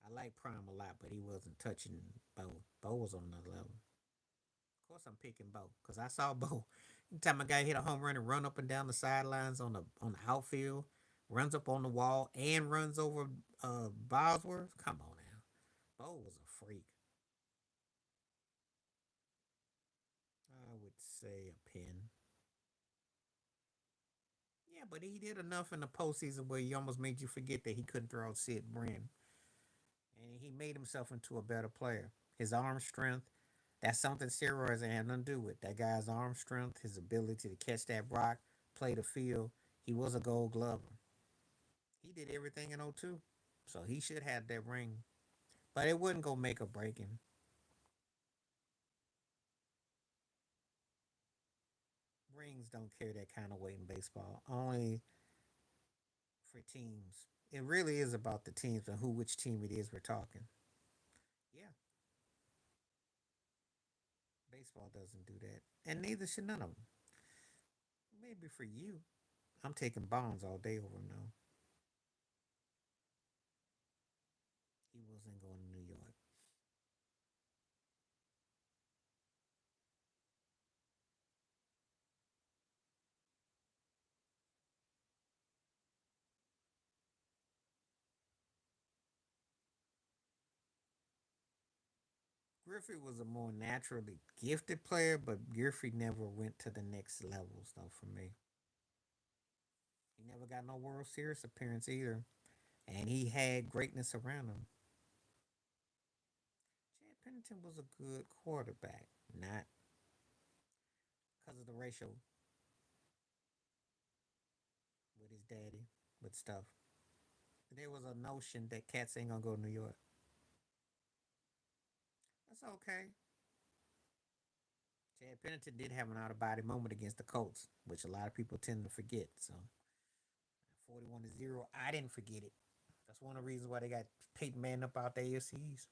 I like Prime a lot, but he wasn't touching Bo. Bo was on another level. Of course, I'm picking Bo because I saw Bo. Anytime a guy hit a home run and run up and down the sidelines on the outfield, runs up on the wall and runs over Bosworth. Come on now, Bo was a freak. I would say a pin. Yeah, but he did enough in the postseason where he almost made you forget that he couldn't throw Sid Brin, and he made himself into a better player. His arm strength, that's something steroids ain't had nothing to do with. That guy's arm strength, his ability to catch that rock, play the field. He was a Gold Glover. He did everything in '02, so he should have that ring. But it wouldn't go make or break him. Rings don't carry that kind of weight in baseball. Only for teams. It really is about the teams and which team it is we're talking. Yeah, baseball doesn't do that, and neither should none of them. Maybe for you, I'm taking Bonds all day over him now. He wasn't going to New York. Griffey was a more naturally gifted player, but Griffey never went to the next levels though. For me, he never got no World Series appearance either, and he had greatness around him. Chad Pennington was a good quarterback, not because of the racial with his daddy with stuff. There was a notion that cats ain't gonna go to New York. That's okay. Chad Pennington did have an out of body moment against the Colts, which a lot of people tend to forget. So 41-0, I didn't forget it. That's one of the reasons why they got Peyton Manning up out the AFC East.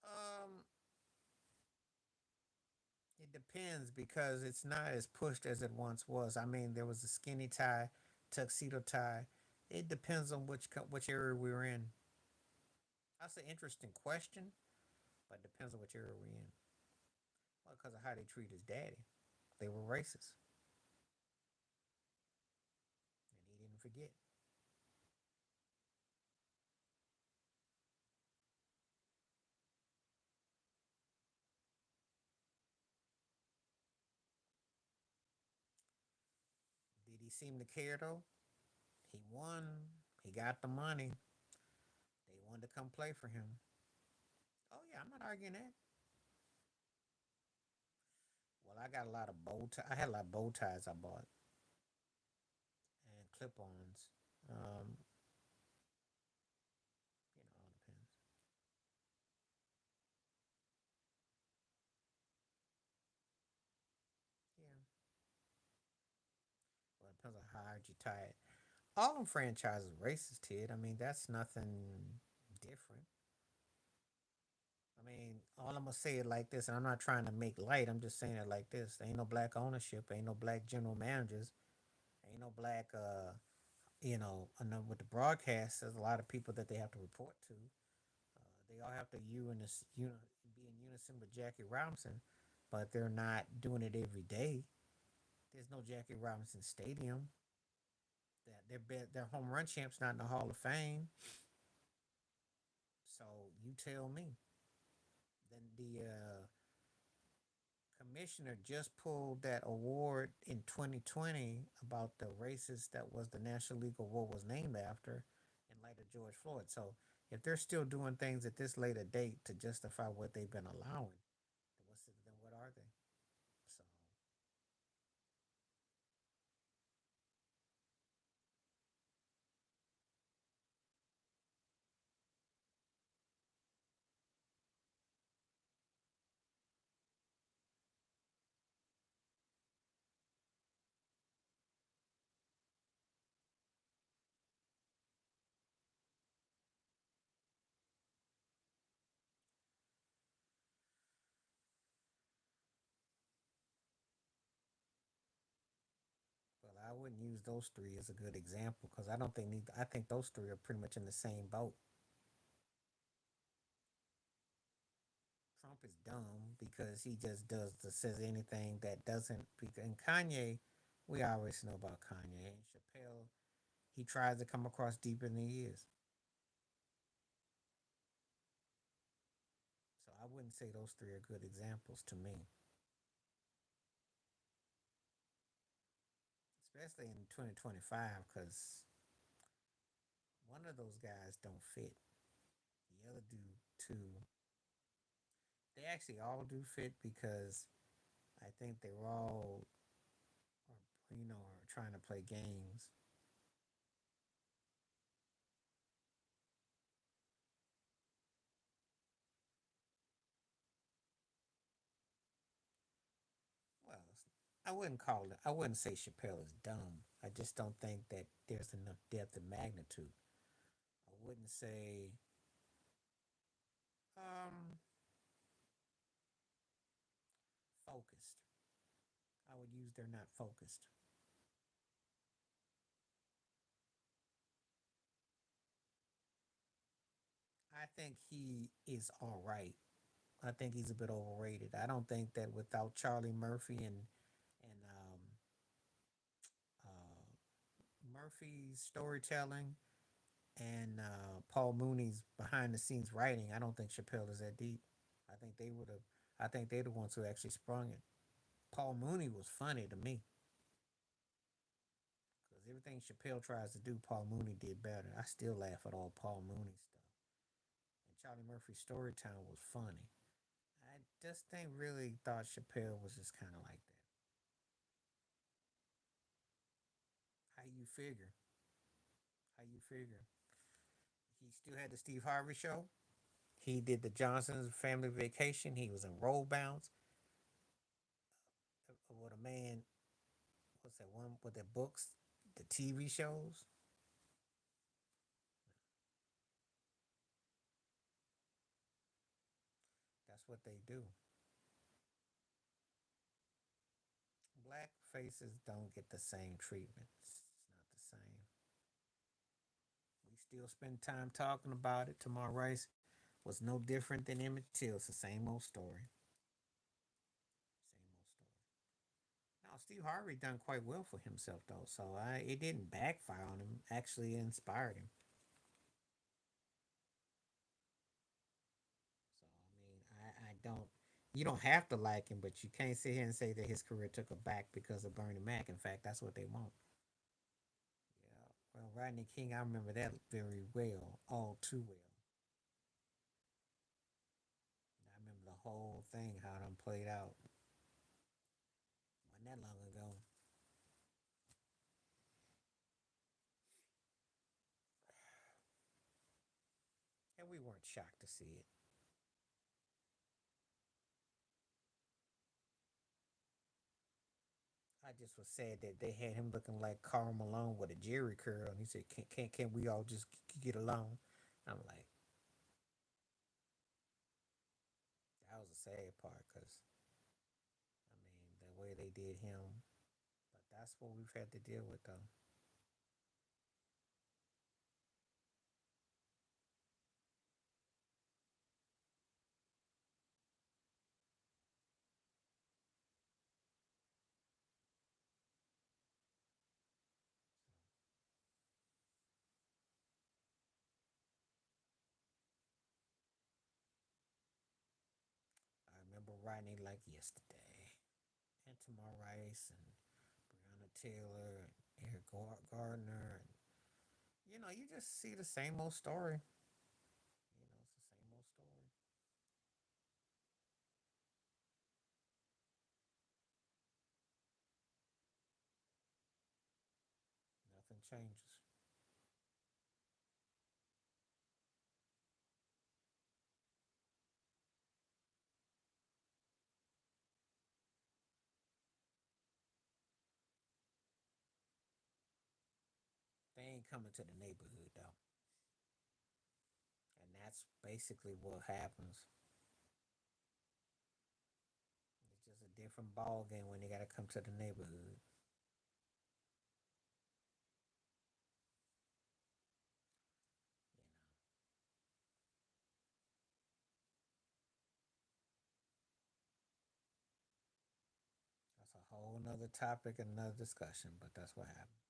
Um, it depends because it's not as pushed as it once was. I mean, there was a skinny tie, tuxedo tie. It depends on which area we're in. That's an interesting question, but it depends on which area we're in. Well, because of how they treat his daddy, they were racist, and he didn't forget. Did he seem to care though? He won. He got the money. They wanted to come play for him. Oh yeah, I'm not arguing that. Well, I got a lot of bow ties. I had a lot of bow ties I bought and clip-ons. All depends. Yeah, well, it depends on how hard you tie it. All them franchises racist, Ted. I mean, that's nothing different. I mean, all I'm gonna say it like this, and I'm not trying to make light. I'm just saying it like this. There ain't no black ownership. Ain't no black general managers. Ain't no black. I know with the broadcast, there's a lot of people that they have to report to. They all have to be in unison with Jackie Robinson, but they're not doing it every day. There's no Jackie Robinson Stadium. That their home run champ's not in the Hall of Fame. So you tell me. Then the commissioner just pulled that award in 2020 about the racist that was the National League Award was named after in light of George Floyd. So if they're still doing things at this later date to justify what they've been allowing, then what are they? So well, I wouldn't use those three as a good example because I don't think neither, I think those three are pretty much in the same boat. Trump is dumb because he just does says anything that doesn't. And Kanye, we always know about Kanye and Chappelle. He tries to come across deeper than he is. So I wouldn't say those three are good examples to me, especially in 2025 because one of those guys don't fit. The other two, they actually all do fit because I think they were all, are trying to play games. Well, I wouldn't call it. I wouldn't say Chappelle is dumb. I just don't think that there's enough depth and magnitude. I wouldn't say um focused. I would use they're not focused. I think he is all right. I think he's a bit overrated. I don't think that without Charlie Murphy and Murphy's storytelling and Paul Mooney's behind the scenes writing, I don't think Chappelle is that deep. I think they would have. I think they're the ones who actually sprung it. Paul Mooney was funny to me because everything Chappelle tries to do, Paul Mooney did better. I still laugh at all Paul Mooney stuff. And Charlie Murphy's storytelling was funny. I just think really thought Chappelle was just kind of like that. How you figure? How you figure? He still had the Steve Harvey show. He did the Johnson's Family Vacation. He was in Roll Bounce with a man. What's that one with the books, the TV shows? That's what they do. Black faces don't get the same treatment. It's not the same. We still spend time talking about it. Tamar Rice was no different than Emmett Till. It's the same old story. Same old story. Now Steve Harvey done quite well for himself though, so it didn't backfire on him. Actually, inspired him. So I mean, I don't. You don't have to like him, but you can't sit here and say that his career took a back because of Bernie Mac. In fact, that's what they want. Yeah. Well, Rodney King, I remember that very well, all too well. I remember the whole thing, how it played out. Wasn't that long ago. And we weren't shocked to see it. I just was sad that they had him looking like Carl Malone with a Jerry curl, and he said, "Can't we all just get along?" I'm like, that was a sad part because I mean the way they did him, but that's what we've had to deal with though. I remember Rodney like yesterday. Tamar Rice and Breonna Taylor and Eric Gardner, and you just see the same old story. It's the same old story. Nothing changes. They ain't coming to the neighborhood though, and that's basically what happens. It's just a different ball game when they got to come to the neighborhood. You know, that's a whole nother topic and another discussion, but that's what happened.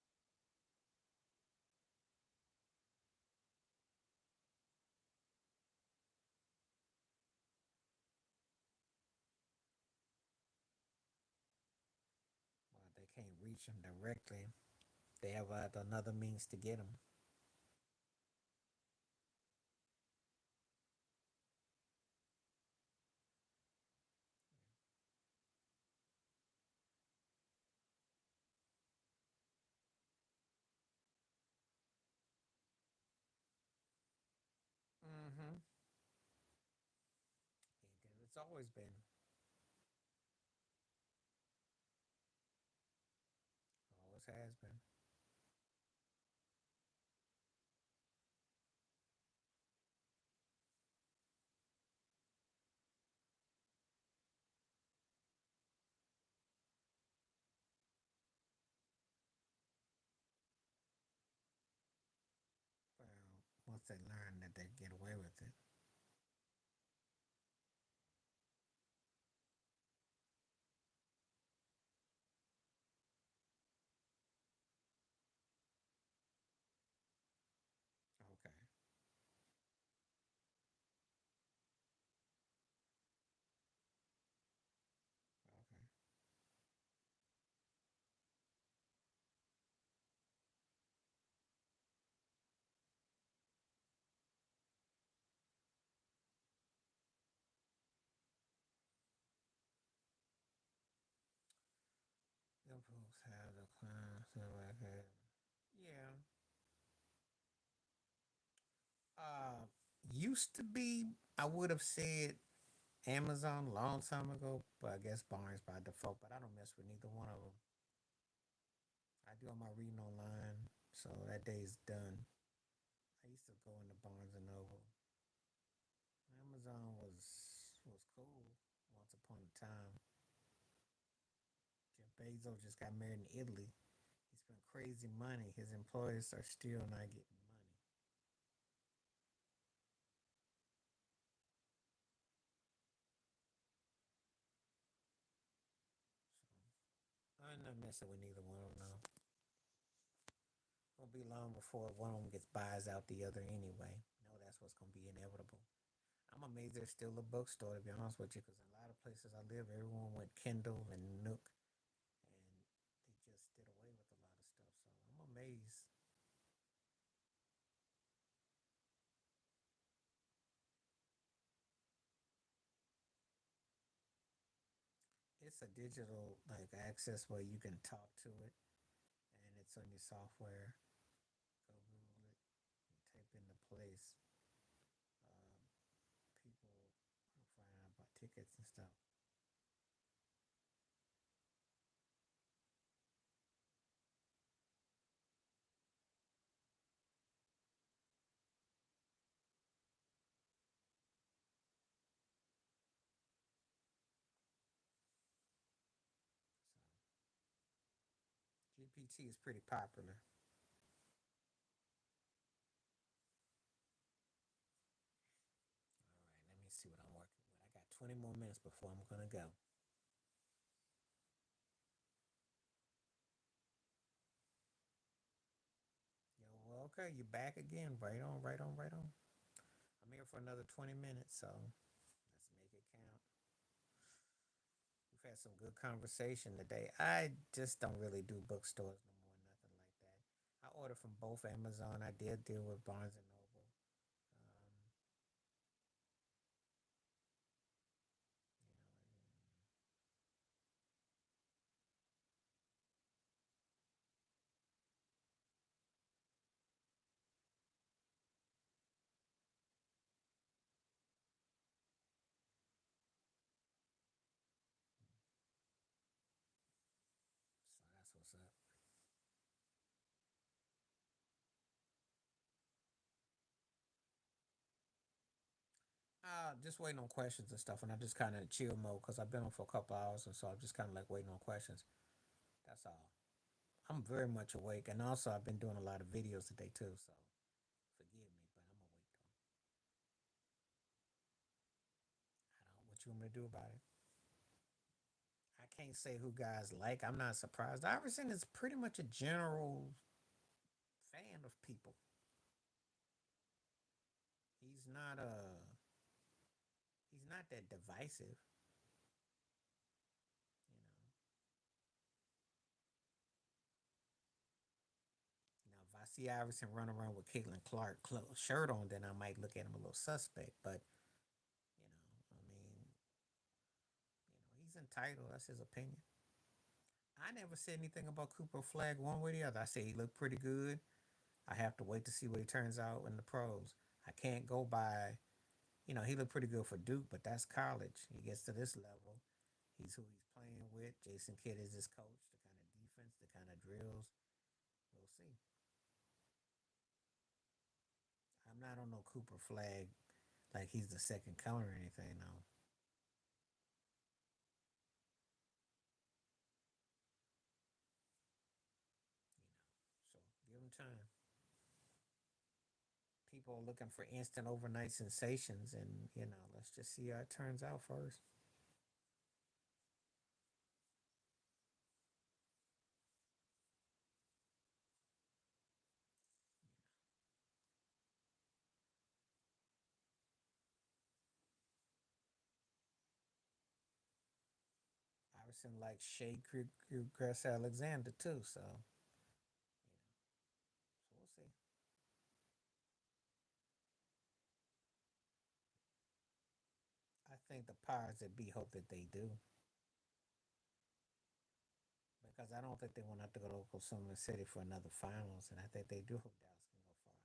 Well, they can't reach them directly. They have another means to get them. Mm-hmm. It's always been, always has been. Well, once they learn that they get away with it. Okay. Okay. Them folks have the crime, stuff like that. Yeah. Uh, Used to be, I would have said Amazon a long time ago, but I guess Barnes by default. But I don't mess with neither one of them. I do all my reading online, so that day's done. I used to go into Barnes and Noble. Amazon was cool once upon a time. Jeff Bezos just got married in Italy. He spent crazy money. His employees are still not getting money. So I'm not messing with neither one of them now. Won't be long before one of them gets buys out the other anyway. No, that's what's gonna be inevitable. I'm amazed there's still a bookstore to be honest with you, because a lot of places I live, everyone went Kindle and Nook, and they just did away with a lot of stuff. So I'm amazed. It's a digital like access where you can talk to it, and it's on your software. Go Google it, and type in the place. Um, People are finding out about tickets and stuff. So GPT is pretty popular. All right, let me see what I'm working with. I got 20 more minutes before I'm gonna go. Yo, well, okay, you back again. Right on, right on, right on. I'm here for another 20 minutes, so let's make it count. We've We've had some good conversation today. I just don't really do bookstores no more, nothing like that. I order from both Amazon. I did deal with Barnes and Noble. So that's what's up. Just waiting on questions and stuff, and I just kind of chill mode because I've been on for a couple hours, and so I'm just kind of like waiting on questions. That's all. I'm very much awake, and also I've been doing a lot of videos today too. So forgive me, but I'm awake though. I don't. What you want me to do about it? I can't say who guys like. I'm not surprised. Iverson is pretty much a general fan of people. He's not he's not that divisive. You know. Now if I see Iverson run around with Caitlin Clark shirt on, then I might look at him a little suspect. But he's entitled. That's his opinion. I never said anything about Cooper Flag one way or the other. I said he looked pretty good. I have to wait to see what he turns out in the pros. I can't go by, he looked pretty good for Duke, but that's college. He gets to this level. He's who he's playing with. Jason Kidd is his coach, the kind of defense, the kind of drills. We'll see. I'm not on no Cooper Flag like he's the second coming or anything, no. So give him time. People are looking for instant overnight sensations, and let's just see how it turns out first. Iverson likes Shea Grass Alexander too, so we'll see. I think the powers that be hope that they do, because I don't think they want to have to go to Oklahoma City for another finals, and I think they do hope Dallas can go far.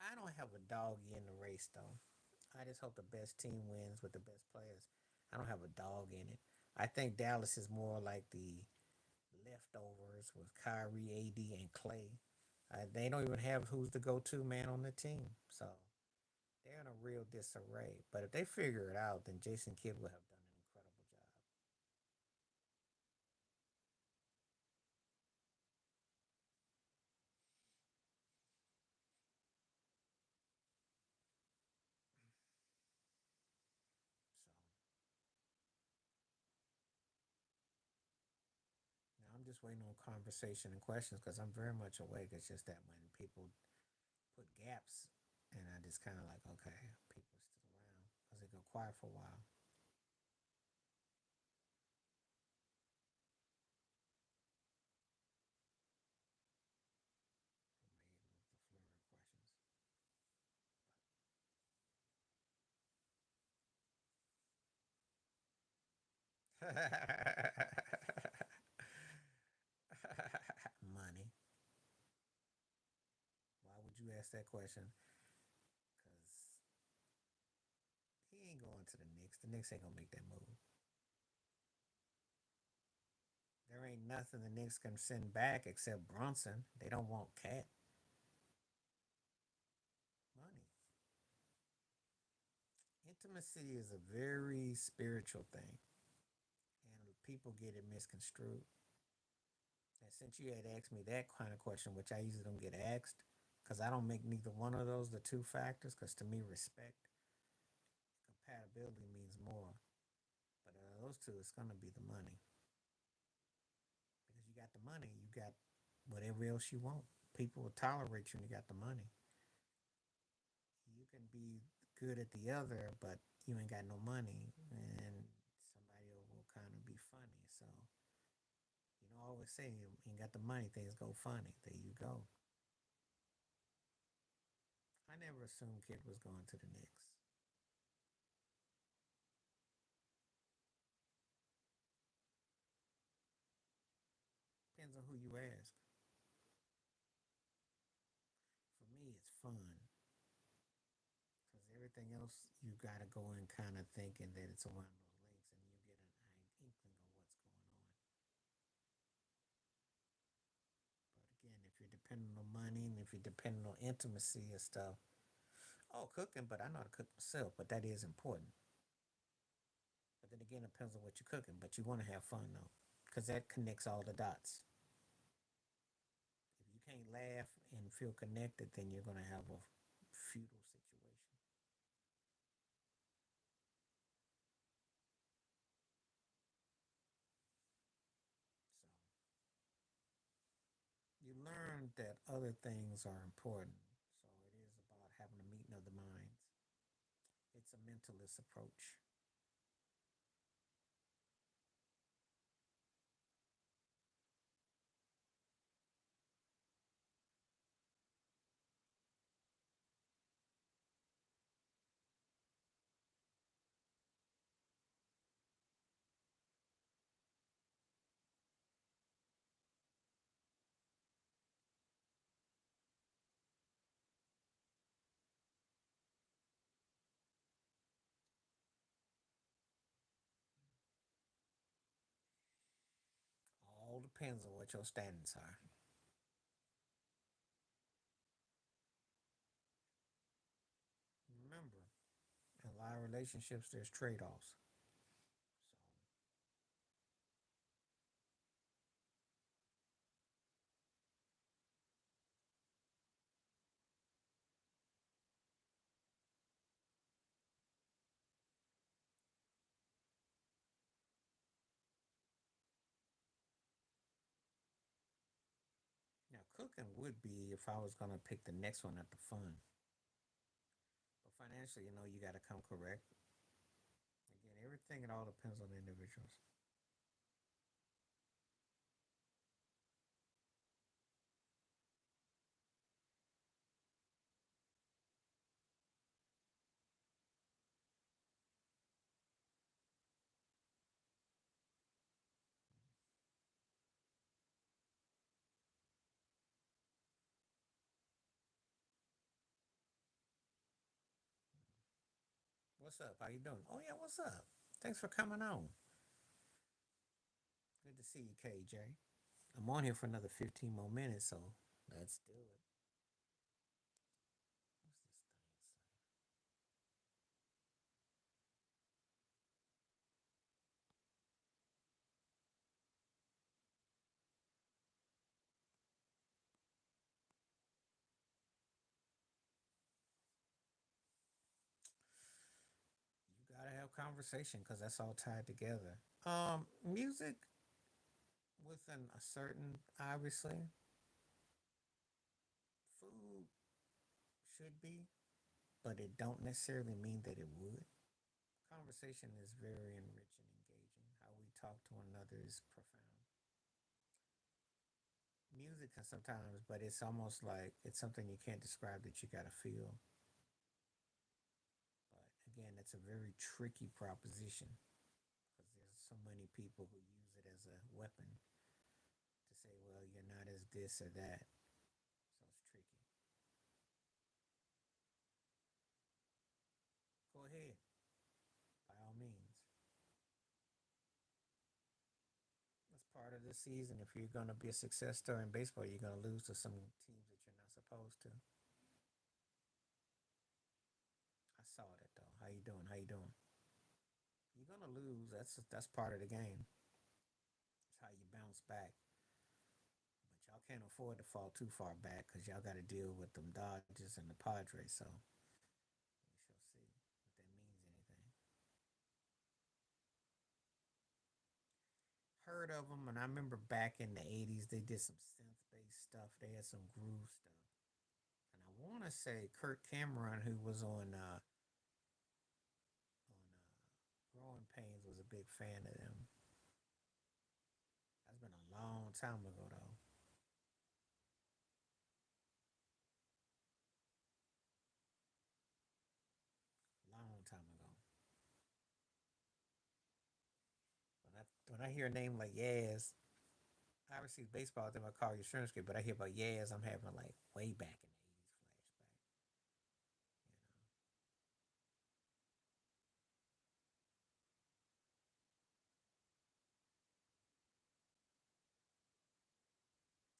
I don't have a dog in the race though. I just hope the best team wins with the best players. I don't have a dog in it. I think Dallas is more like the leftovers with Kyrie, AD, and Clay. They don't even have who's the go-to man on the team, so they're in a real disarray. But if they figure it out, then Jason Kidd will have done an incredible job. So now I'm just waiting on conversation and questions because I'm very much awake. It's just that when people put gaps, and I just kind of like, okay, people are still around because they go quiet for a while. The flurry of questions. Money. Why would you ask that question? Because he ain't going to the Knicks. The Knicks ain't gonna make that move. There ain't nothing the Knicks can send back except Brunson. They don't want Cat money. Intimacy is a very spiritual thing, and people get it misconstrued. And since you had asked me that kind of question, which I usually don't get asked, because I don't make neither one of those the two factors, because to me, respect, compatibility means more. But those two, it's going to be the money. Because you got the money, you got whatever else you want. People will tolerate you when you got the money. can be good at the other, but you ain't got no money, and somebody will kind of be funny. So I always say, you ain't got the money, things go funny. There you go. I never assumed Kid was going to the Knicks. Depends on who you ask. For me, it's fun because everything else you got to go in kind of thinking that it's one of those links, and you get an inkling of what's going on. But again, if you're depending on money and if you're depending on intimacy and stuff, oh, cooking, but I know how to cook myself, but that is important. But then again, it depends on what you're cooking, but you want to have fun though, because that connects all the dots. If you can't laugh and feel connected, then you're going to have a futile situation. So you learn that other things are important. So it is about having a meeting of the minds. It's a mentalist approach. All depends on what your standards are. Remember, in a lot of relationships, there's trade offs. So now, cooking would be if I was going to pick the next one at the fun. But financially, you got to come correct. Again, everything, it all depends on the individuals. What's up? How you doing? Oh yeah, what's up? Thanks for coming on. Good to see you, KJ. I'm on here for another 15 more minutes, so let's do it. What's this thing say? You gotta have conversation because that's all tied together. Music within a certain, obviously, food should be, but it don't necessarily mean that it would. Conversation is very enriching, engaging. How we talk to one another is profound. Music can sometimes, but it's almost like it's something you can't describe that you gotta feel. But again, it's a very tricky proposition because there's so many people who use it as a weapon to say, well, you're not as this or that. So it's tricky. Go ahead, by all means. That's part of the season. If you're going to be a success story in baseball, you're going to lose to some teams that you're not supposed to. I saw that though. How you doing? How you doing? You're going to lose. That's part of the game. It's how you bounce back. But y'all can't afford to fall too far back because y'all got to deal with them Dodgers and the Padres. So we shall see if that means anything. Heard of them, and I remember back in the '80s they did some synth based stuff. They had some groove stuff, and I want to say Kurt Cameron, who was on Growing Pains, was a big fan of them. That's been a long time ago, though. Long time ago. When I hear a name like Yaz, obviously baseball thing I call your shrimp but I hear about Yaz, I'm having like way back in the '80s flashback.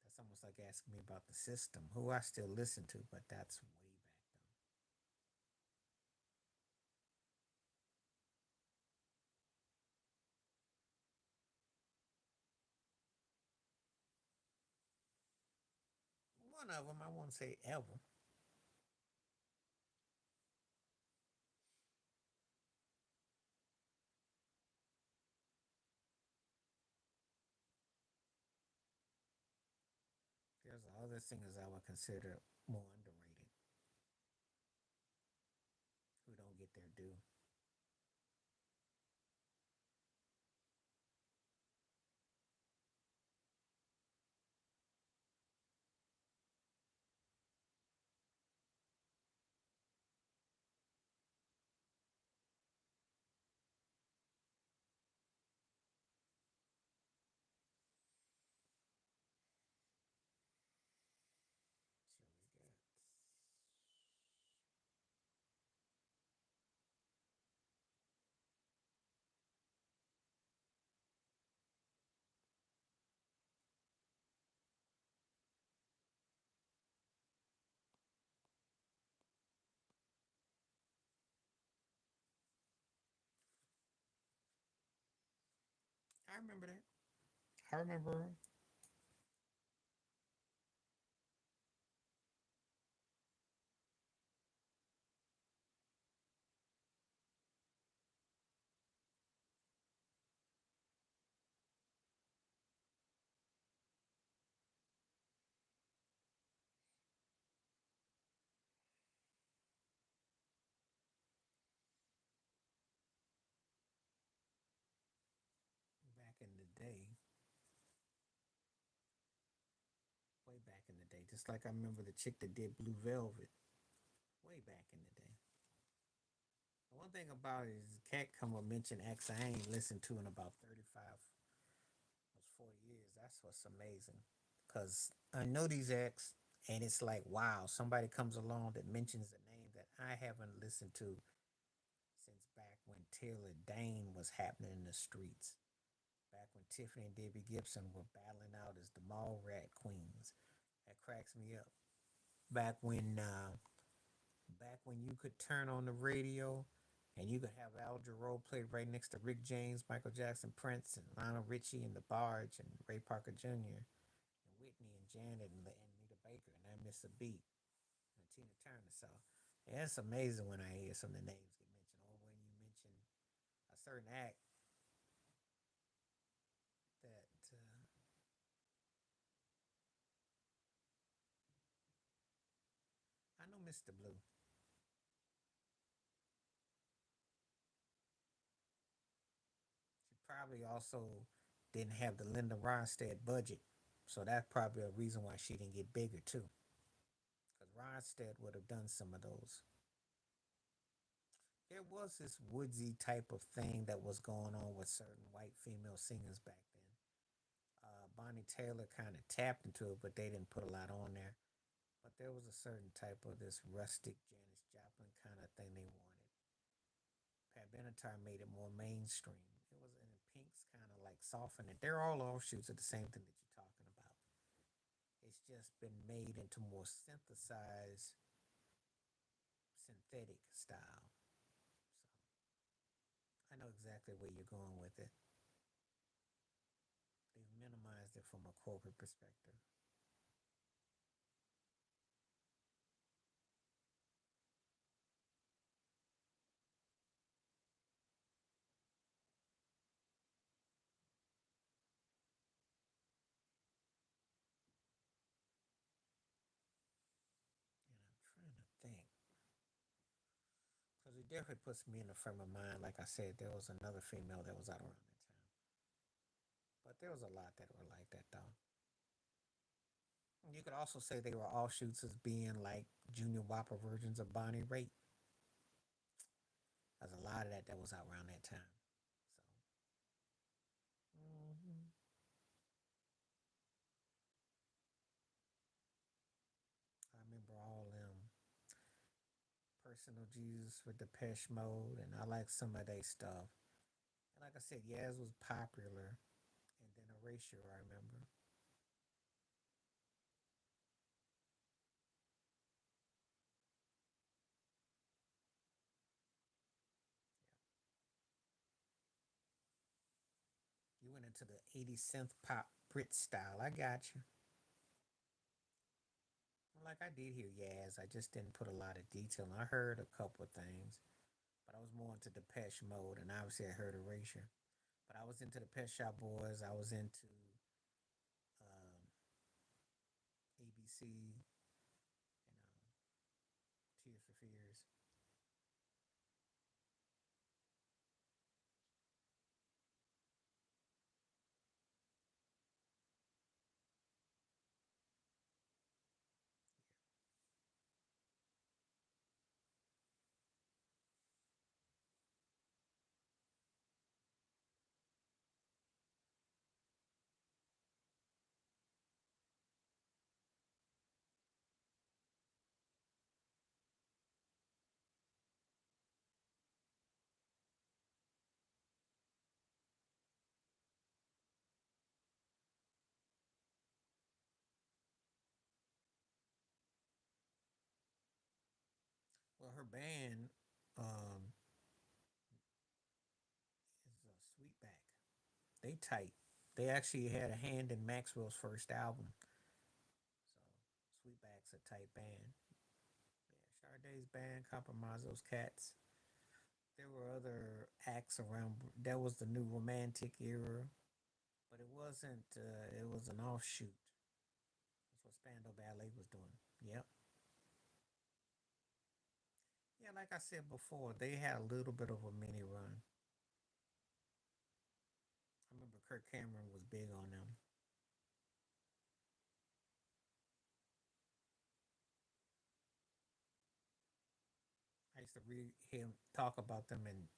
That's almost like asking me about the system, who I still listen to, but that's way back though. One of them, I won't say ever. There's other singers I would consider more underrated who don't get their due. So we got. I remember that. I remember back in the day, way back in the day. Just like I remember the chick that did Blue Velvet, way back in the day. The one thing about it is, cat come up mention X I ain't listened to in about 35, almost 40 years. That's what's amazing. Because I know these acts, and it's like, wow, somebody comes along that mentions a name that I haven't listened to since back when Taylor Dane was happening in the streets. Back when Tiffany and Debbie Gibson were battling out as the mall rat queens. That cracks me up. Back when you could turn on the radio and you could have Al Jarreau played right next to Rick James, Michael Jackson, Prince, and Lionel Richie, and the Barge, and Ray Parker Jr., and Whitney, and Janet, and Anita Baker, and I Miss a Beat, and Tina Turner. So yeah, it's amazing when I hear some of the names get mentioned, or when you mention a certain act that I know Mr. Blue. She probably also didn't have the Linda Ronstadt budget, so that's probably a reason why she didn't get bigger too. Because Ronstadt would have done some of those. There was this woodsy type of thing that was going on with certain white female singers back then. Bonnie Taylor kind of tapped into it, but they didn't put a lot on there. But there was a certain type of this rustic Janis Joplin kind of thing they wanted. Pat Benatar made it more mainstream. It was, and Pink's kind of like softened it. They're all offshoots of the same thing that you're talking about. It's just been made into more synthesized, synthetic style. So I know exactly where you're going with it. They've minimized it from a corporate perspective. definitely puts me in a frame of mind. Like I said, there was another female that was out around that time, but there was a lot that were like that though. You could also say they were offshoots as being like Junior Whopper versions of Bonnie Raitt. There's a lot of that that was out around that time. So, I remember all them Personal Jesus with Depeche Mode, and I like some of their stuff. And like I said, Yaz was popular, and then Erasure, I remember. You went into the 80s synth pop Brit style. I got you. Like I did hear Yaz, I just didn't put a lot of detail. I heard a couple of things, but I was more into Depeche Mode, and obviously I heard Erasure. But I was into the Pet Shop Boys. I was into um, ABC and Tears for Fears. Well, her band um, is Sweetback. They tight. They actually had a hand in Maxwell's first album. So Sweetback's a tight band. Yeah, Sade's band compromised those cats. There were other acts around. That was the new romantic era, but it wasn't. It was an offshoot. That's what Spandau Ballet was doing. Yep. Yeah, like I said before, they had a little bit of a mini run. I remember Kirk Cameron was big on them. I used to read him talk about them, and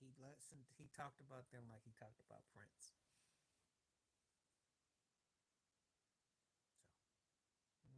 he listened. He talked about them like he talked about Prince. So,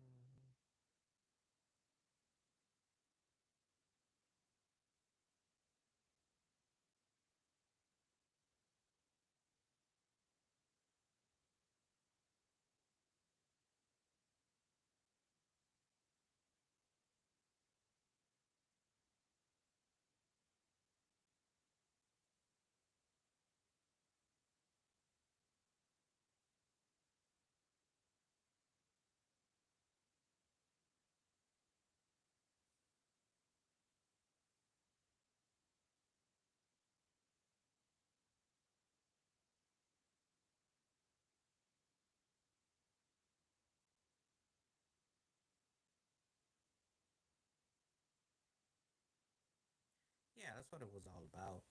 yeah, that's what it was all about.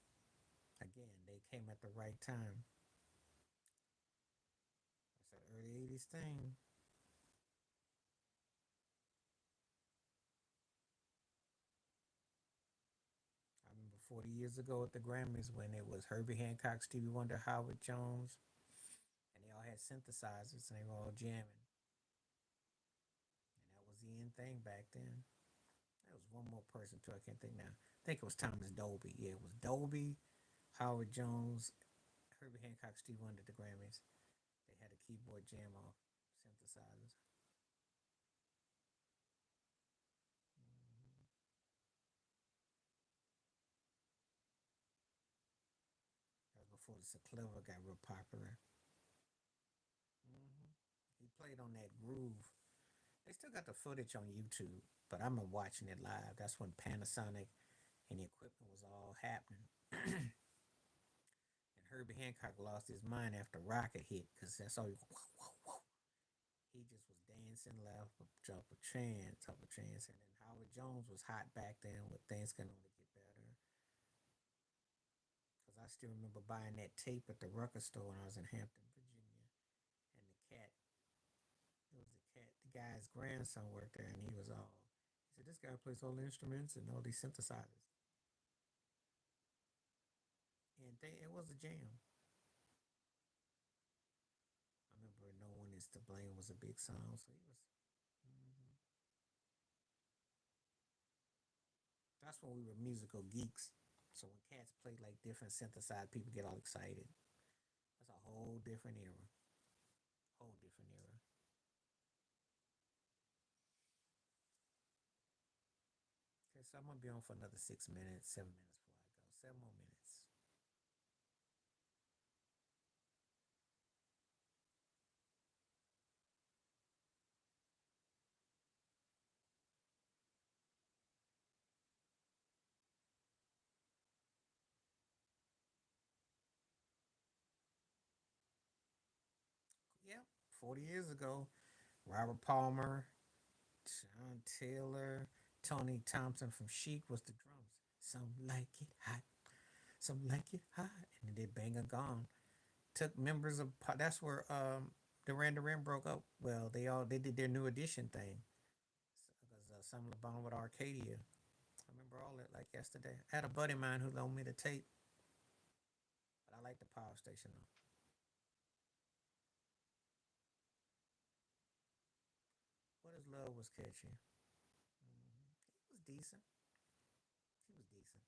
Again, they came at the right time. It's an early '80s thing. I remember 40 years ago at the Grammys when it was Herbie Hancock, Stevie Wonder, Howard Jones, and they all had synthesizers and they were all jamming. And that was the end thing back then. There was one more person too. I can't think now. I think it was Thomas Dolby. Yeah, it was Dolby, Howard Jones, Herbie Hancock, Stevie Wonder at the Grammys. They had a keyboard jam off synthesizers. Mm-hmm. That was before the Clever got real popular. Mm-hmm. He played on that groove. They still got the footage on YouTube, but I'm watching it live. That's when Panasonic and the equipment was all happening. And Herbie Hancock lost his mind after Rocket hit because that's all he, whoa, whoa, whoa. He just was dancing Benson left, jump a chance, up a chance, and then Howard Jones was hot back then with Things Can Only Get Better. Because I still remember buying that tape at the record store when I was in Hampton, Virginia. And the cat, it was the cat, the guy's grandson worked there, and he said, this guy plays all the instruments and all these synthesizers. And it was a jam. I remember No One Is to Blame was a big song, so he was. Mhm. That's when we were musical geeks. So when cats play like different synthesized, people get all excited. That's a whole different era. Whole different era. Okay, so I'm gonna be on for another 6 minutes, 7 minutes before I go. 7 more minutes. Yep. 40 years ago, Robert Palmer, John Taylor, Tony Thompson from Chic was the drums. Some like it hot, some like it hot, and then they bang a gone. Took members of that's where Duran Duran broke up. Well, they did their new edition thing because some of the bond with Arcadia. I remember all that like yesterday. I had a buddy of mine who loaned me the tape, but I like the Power Station though. What is Love was catchy. He was decent. He was decent,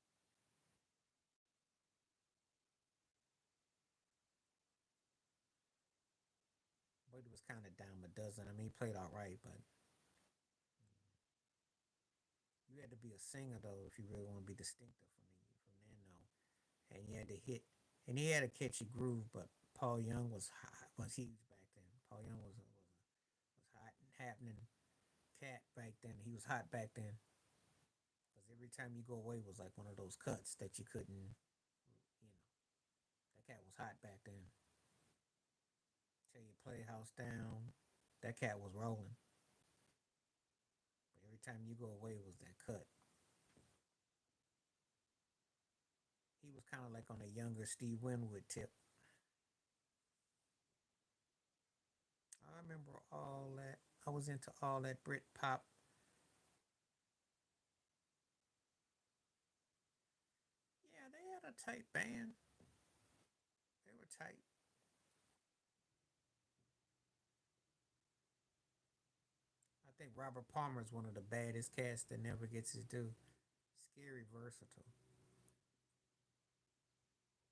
but he was kind of down a dozen. I mean, he played all right, but you had to be a singer though if you really want to be distinctive from then though, and you had to hit, and he had a catchy groove. But Paul Young was huge back then. Paul Young was hot and happening cat back then. He was hot back then because every time you go away was like one of those cuts that you couldn't, you know. That cat was hot back then. Tell you Playhouse down, that cat was rolling. But every time you go away was that cut. He was kind of like on a younger Steve Winwood tip. I remember all that. I was into all that Brit pop. Yeah, they had a tight band. They were tight. I think Robert Palmer is one of the baddest cats that never gets his due. Scary versatile.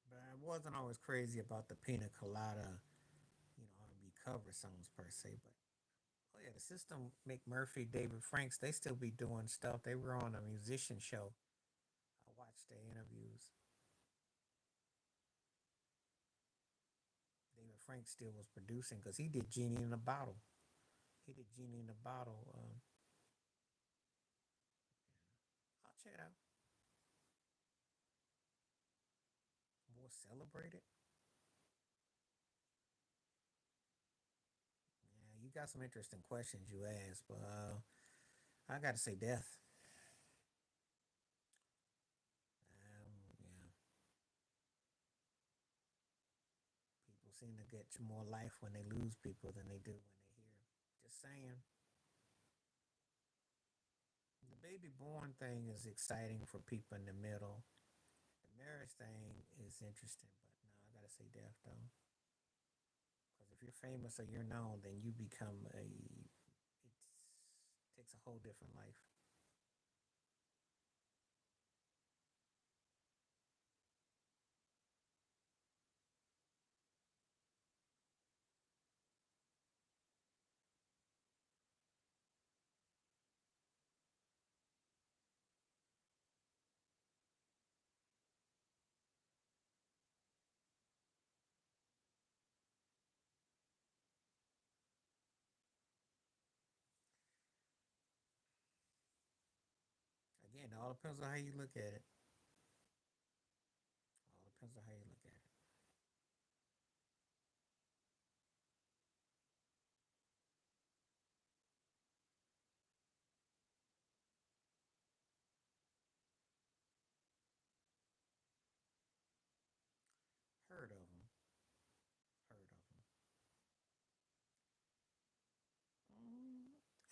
But I wasn't always crazy about the Pina Colada, R&B cover songs per se. But oh yeah, the System, McMurphy, David Franks, they still be doing stuff. They were on a musician show. I watched their interviews. David Franks still was producing because he did Genie in a Bottle. He did Genie in a Bottle. I'll check it out. More celebrated. Yeah, you got some interesting questions you asked, but I got to say death. Yeah, people seem to get more life when they lose people than they do when they hear. Just saying. The baby born thing is exciting for people in the middle. The marriage thing is interesting, but no, I gotta say death though. Because if you're famous or you're known, then you become it takes a whole different life. Again, it all depends on how you look at it. All depends on how you look at it.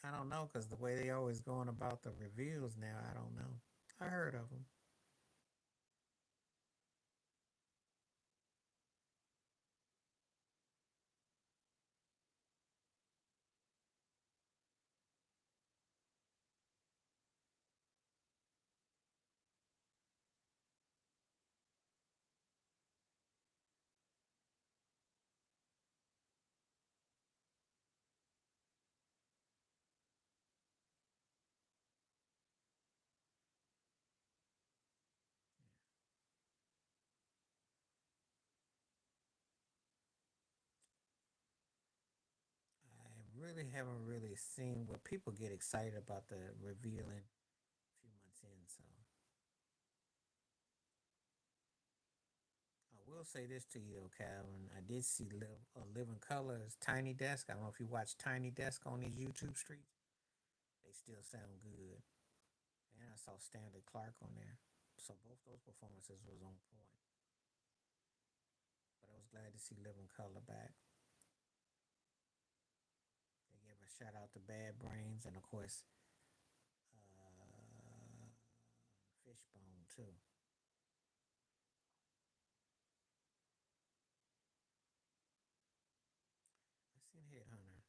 I don't know because the way they always going about the reviews now, I don't know. I heard of them. I really haven't really seen what people get excited about the revealing a few months in. So I will say this to you though, Calvin. I did see Living Colors, Tiny Desk. I don't know if you watch Tiny Desk on these YouTube streets. They still sound good. And I saw Stanley Clark on there. So both those performances was on point. But I was glad to see Living Color back. They gave a shout out to Bad Brains and of course Fishbone too. I seen Headhunter.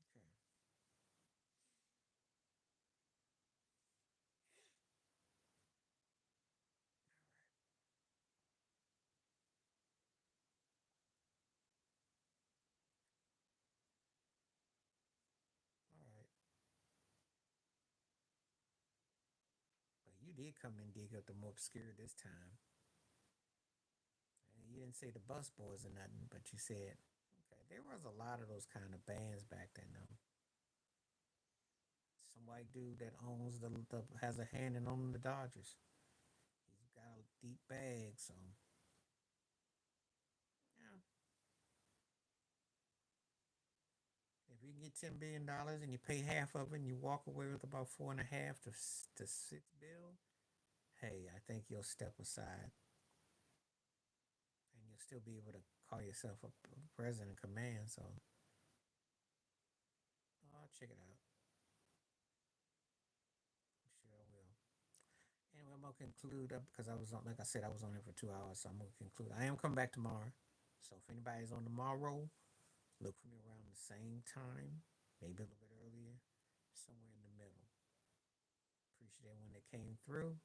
Okay. All right. But you did come and dig up the more obscure this time. And you didn't say the Bus Boys or nothing, but you said okay. There was a lot of those kind of bands back then though. Some white dude that owns the has a hand in owning the Dodgers. He's got a deep bag, so yeah. If you get $10 billion and you pay half of it and you walk away with about four and a half to six bill, hey, I think you'll step aside and you'll still be able to call yourself a president in command. So I'll check it out. I'm sure I will. Anyway, I'm gonna conclude up because I was on, like I said, I was on here for 2 hours, so I'm gonna conclude. I am coming back tomorrow, so if anybody's on tomorrow, look for me around the same time, maybe a little bit earlier, somewhere in the middle. Appreciate everyone that came through.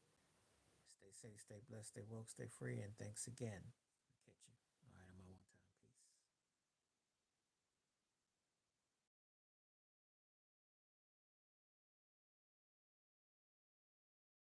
Stay safe, stay blessed, stay woke, stay free, and thanks again.